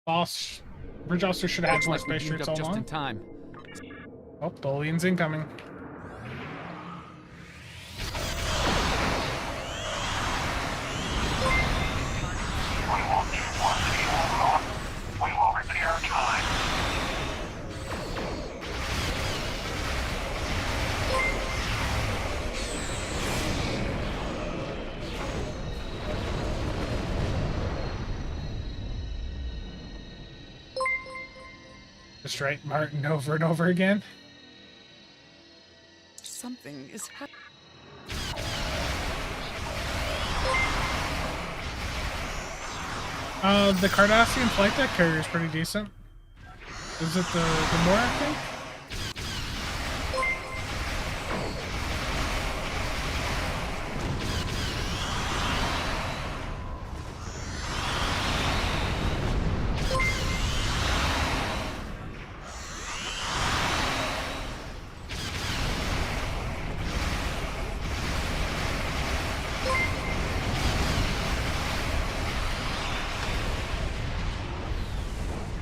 [SPEAKER 1] Boss, Bridge Officer should have had
[SPEAKER 10] Looks
[SPEAKER 1] more
[SPEAKER 10] like we
[SPEAKER 1] space
[SPEAKER 10] beamed
[SPEAKER 1] shoots
[SPEAKER 10] up
[SPEAKER 1] all
[SPEAKER 10] just
[SPEAKER 1] along.
[SPEAKER 10] in time.
[SPEAKER 1] Oh, Tholian's incoming.
[SPEAKER 16] We will repair time.
[SPEAKER 1] Just write Martin over and over again.
[SPEAKER 22] Something is happening.
[SPEAKER 1] The Cardassian flight deck carrier is pretty decent. Is it the Moore, I think?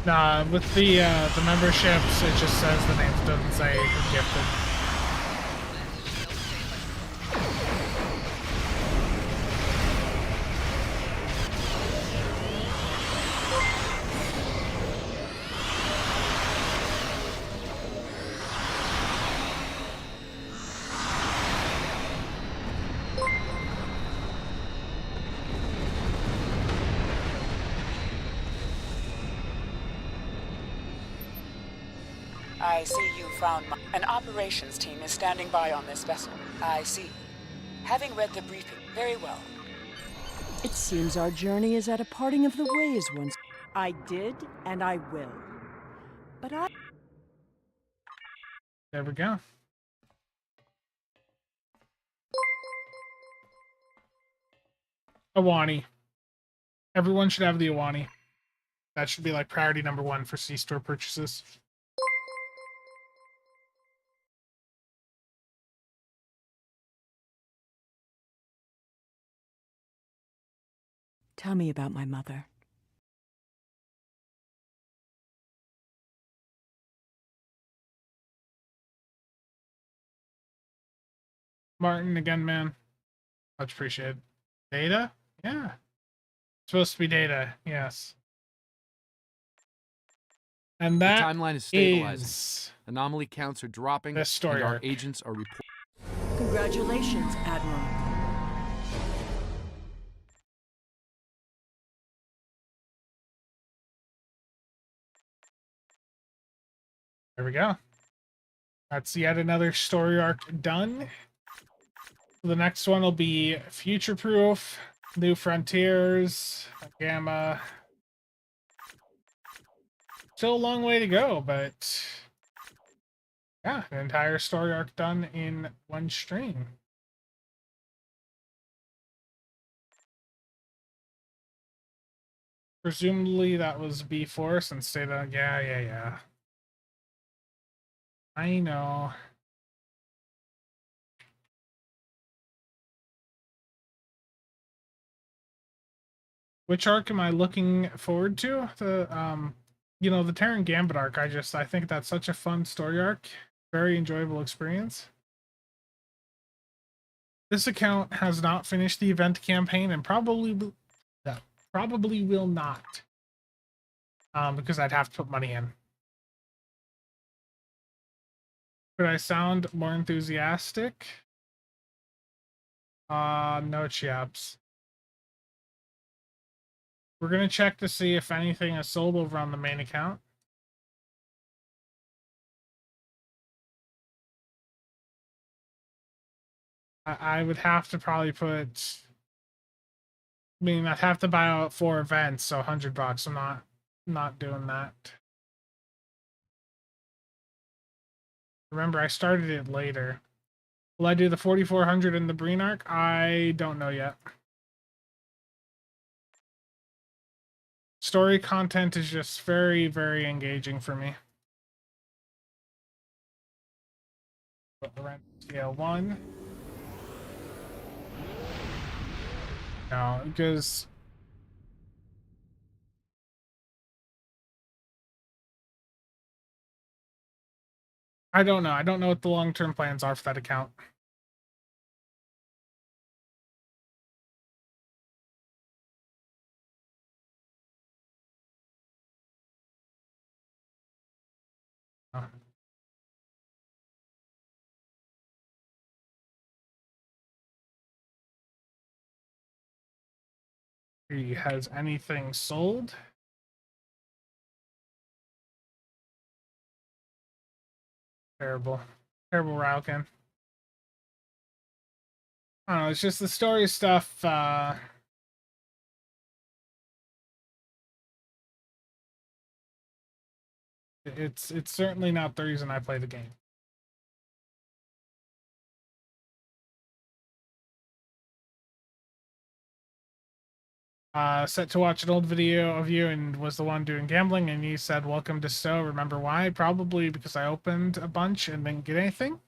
[SPEAKER 1] Nah, with the memberships, it just says the names, doesn't say who gifted.
[SPEAKER 4] I see you found an operations team is standing by on this vessel. I see. Having read the briefing, very well.
[SPEAKER 7] It seems our journey is at a parting of the ways once. I did, and I will. But I...
[SPEAKER 1] There we go. Awani. Everyone should have the Awani. That should be like priority number 1 for C-store purchases.
[SPEAKER 7] Tell me about my mother.
[SPEAKER 1] Martin, again, man. Much appreciated. Data? Yeah. Supposed to be data, yes. And
[SPEAKER 10] The
[SPEAKER 1] that
[SPEAKER 10] timeline is stabilizing.
[SPEAKER 1] is
[SPEAKER 10] Anomaly counts are dropping,
[SPEAKER 1] this story
[SPEAKER 10] and our
[SPEAKER 1] arc.
[SPEAKER 10] agents are reporting.
[SPEAKER 7] Congratulations, Admiral.
[SPEAKER 1] There we go. That's yet another story arc done. The next one will be Future Proof, New Frontiers, Gamma. Still a long way to go, but yeah, an entire story arc done in one stream. Presumably that was B4 since data. Yeah. I know. Which arc am I looking forward to? The the Terran Gambit arc. I think that's such a fun story arc. Very enjoyable experience. This account has not finished the event campaign and probably will not. Because I'd have to put money in. Could I sound more enthusiastic? No chaps. We're gonna check to see if anything is sold over on the main account. I would have to probably put. I mean, I'd have to buy out 4 events, so $100. I'm not doing that. Remember, I started it later. Will I do the 4,400 in the Breen arc? I don't know yet. Story content is just very, very engaging for me. Scale 1. No, because I don't know. I don't know what the long-term plans are for that account. He has anything sold? Terrible. Terrible Rauken. I don't know, it's just the story stuff, it's certainly not the reason I play the game. Set to watch an old video of you and was the one doing gambling, and you said, "Welcome to Stowe." Remember why? Probably because I opened a bunch and didn't get anything.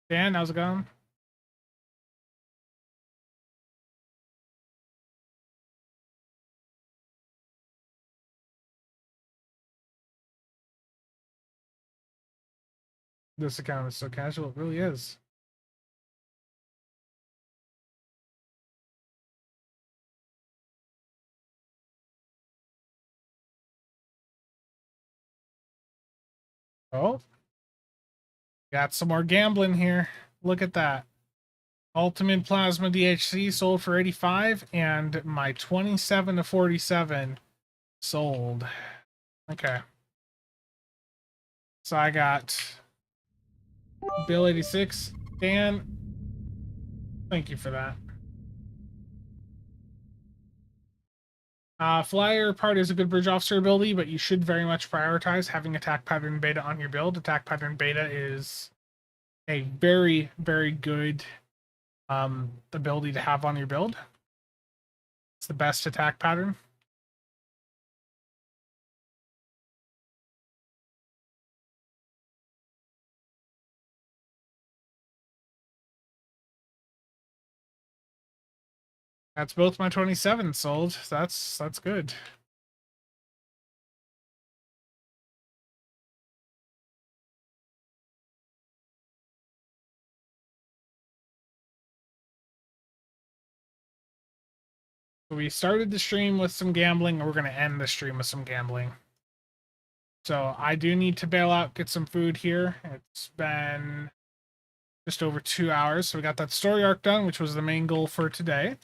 [SPEAKER 1] Dan, how's it going? This account is so casual, it really is. Oh, got some more gambling here. Look at that. Ultimate Plasma DHC sold for 85, and my 27 to 47 sold. Okay. So I got Bill 86. Dan, thank you for that. Flyer part is a good bridge officer ability, but you should very much prioritize having attack pattern beta on your build. Attack pattern beta is a very, very good ability to have on your build. It's the best attack pattern. That's both my 27 sold. That's good. We started the stream with some gambling, and we're going to end the stream with some gambling. So I do need to bail out, get some food here. It's been just over 2 hours. So we got that story arc done, which was the main goal for today.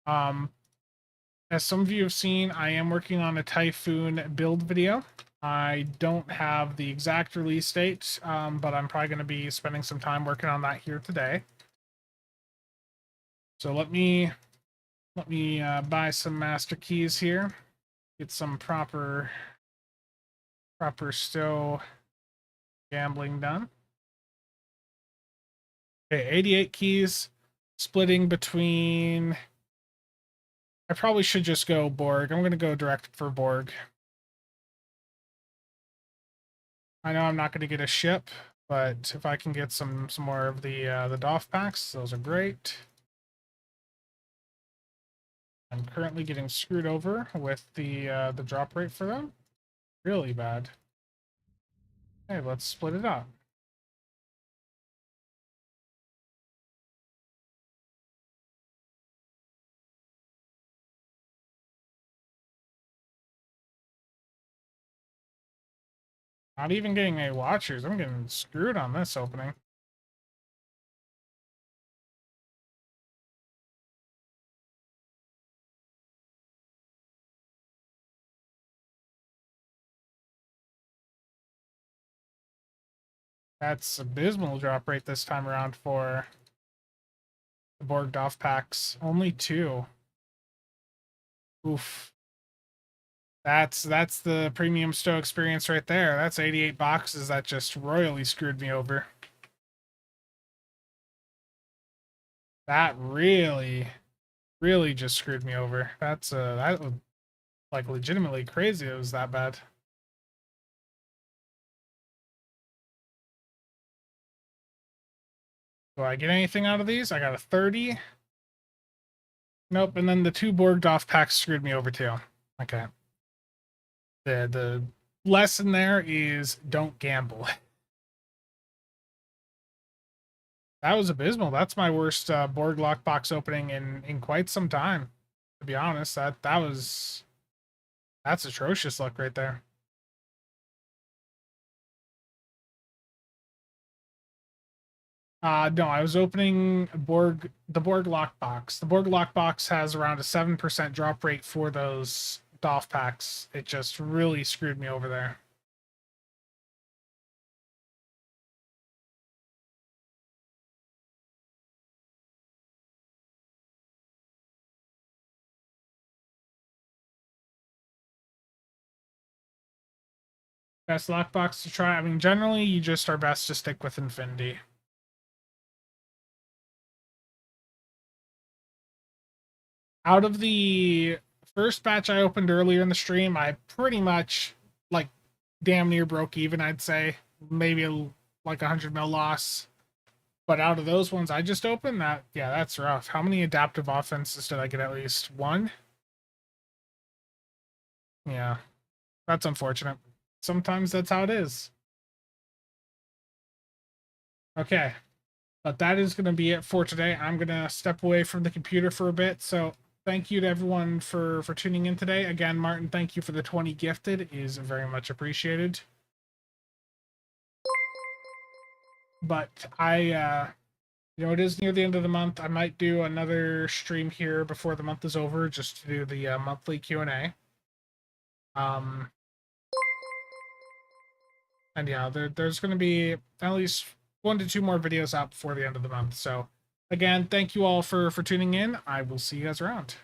[SPEAKER 1] As some of you have seen, I am working on a Typhoon build video. I don't have the exact release date, but I'm probably going to be spending some time working on that here today. So let me buy some master keys here, get some proper stow gambling done. Okay, 88 keys, splitting between. I probably should just go Borg. I'm going to go direct for Borg. I know I'm not going to get a ship, but if I can get some more of the DOF packs, those are great. I'm currently getting screwed over with the drop rate for them. Really bad. Hey, let's split it up. Not even getting any watchers. I'm getting screwed on this opening. That's abysmal drop rate this time around for the Borg DOF packs. Only 2. Oof. That's the premium stow experience right there. That's 88 boxes that just royally screwed me over. That really just screwed me over. That was like legitimately crazy. It was that bad. Do I get anything out of these? I got a 30. Nope, and then the 2 Borg DOF packs screwed me over too. Okay. The lesson there is don't gamble. That was abysmal. That's my worst Borg lockbox opening in quite some time. To be honest, that's atrocious luck right there. No, I was opening the Borg lockbox. The Borg lockbox has around a 7% drop rate for those DOF packs. It just really screwed me over there. Best lockbox to try. I mean, generally, you just are best to stick with Infinity. Out of the first batch I opened earlier in the stream, I pretty much, like, damn near broke even, I'd say. Maybe like 100 mil loss. But out of those ones I just opened, that's rough. How many adaptive offenses did I get? At least 1? Yeah. That's unfortunate. Sometimes that's how it is. Okay. But that is going to be it for today. I'm going to step away from the computer for a bit. So thank you to everyone for tuning in today. Again, Martin, thank you for the 20 gifted. It is very much appreciated. But it is near the end of the month. I might do another stream here before the month is over, just to do the monthly Q&A. And yeah, there's going to be at least 1 to 2 more videos out before the end of the month. So again, thank you all for tuning in. I will see you guys around.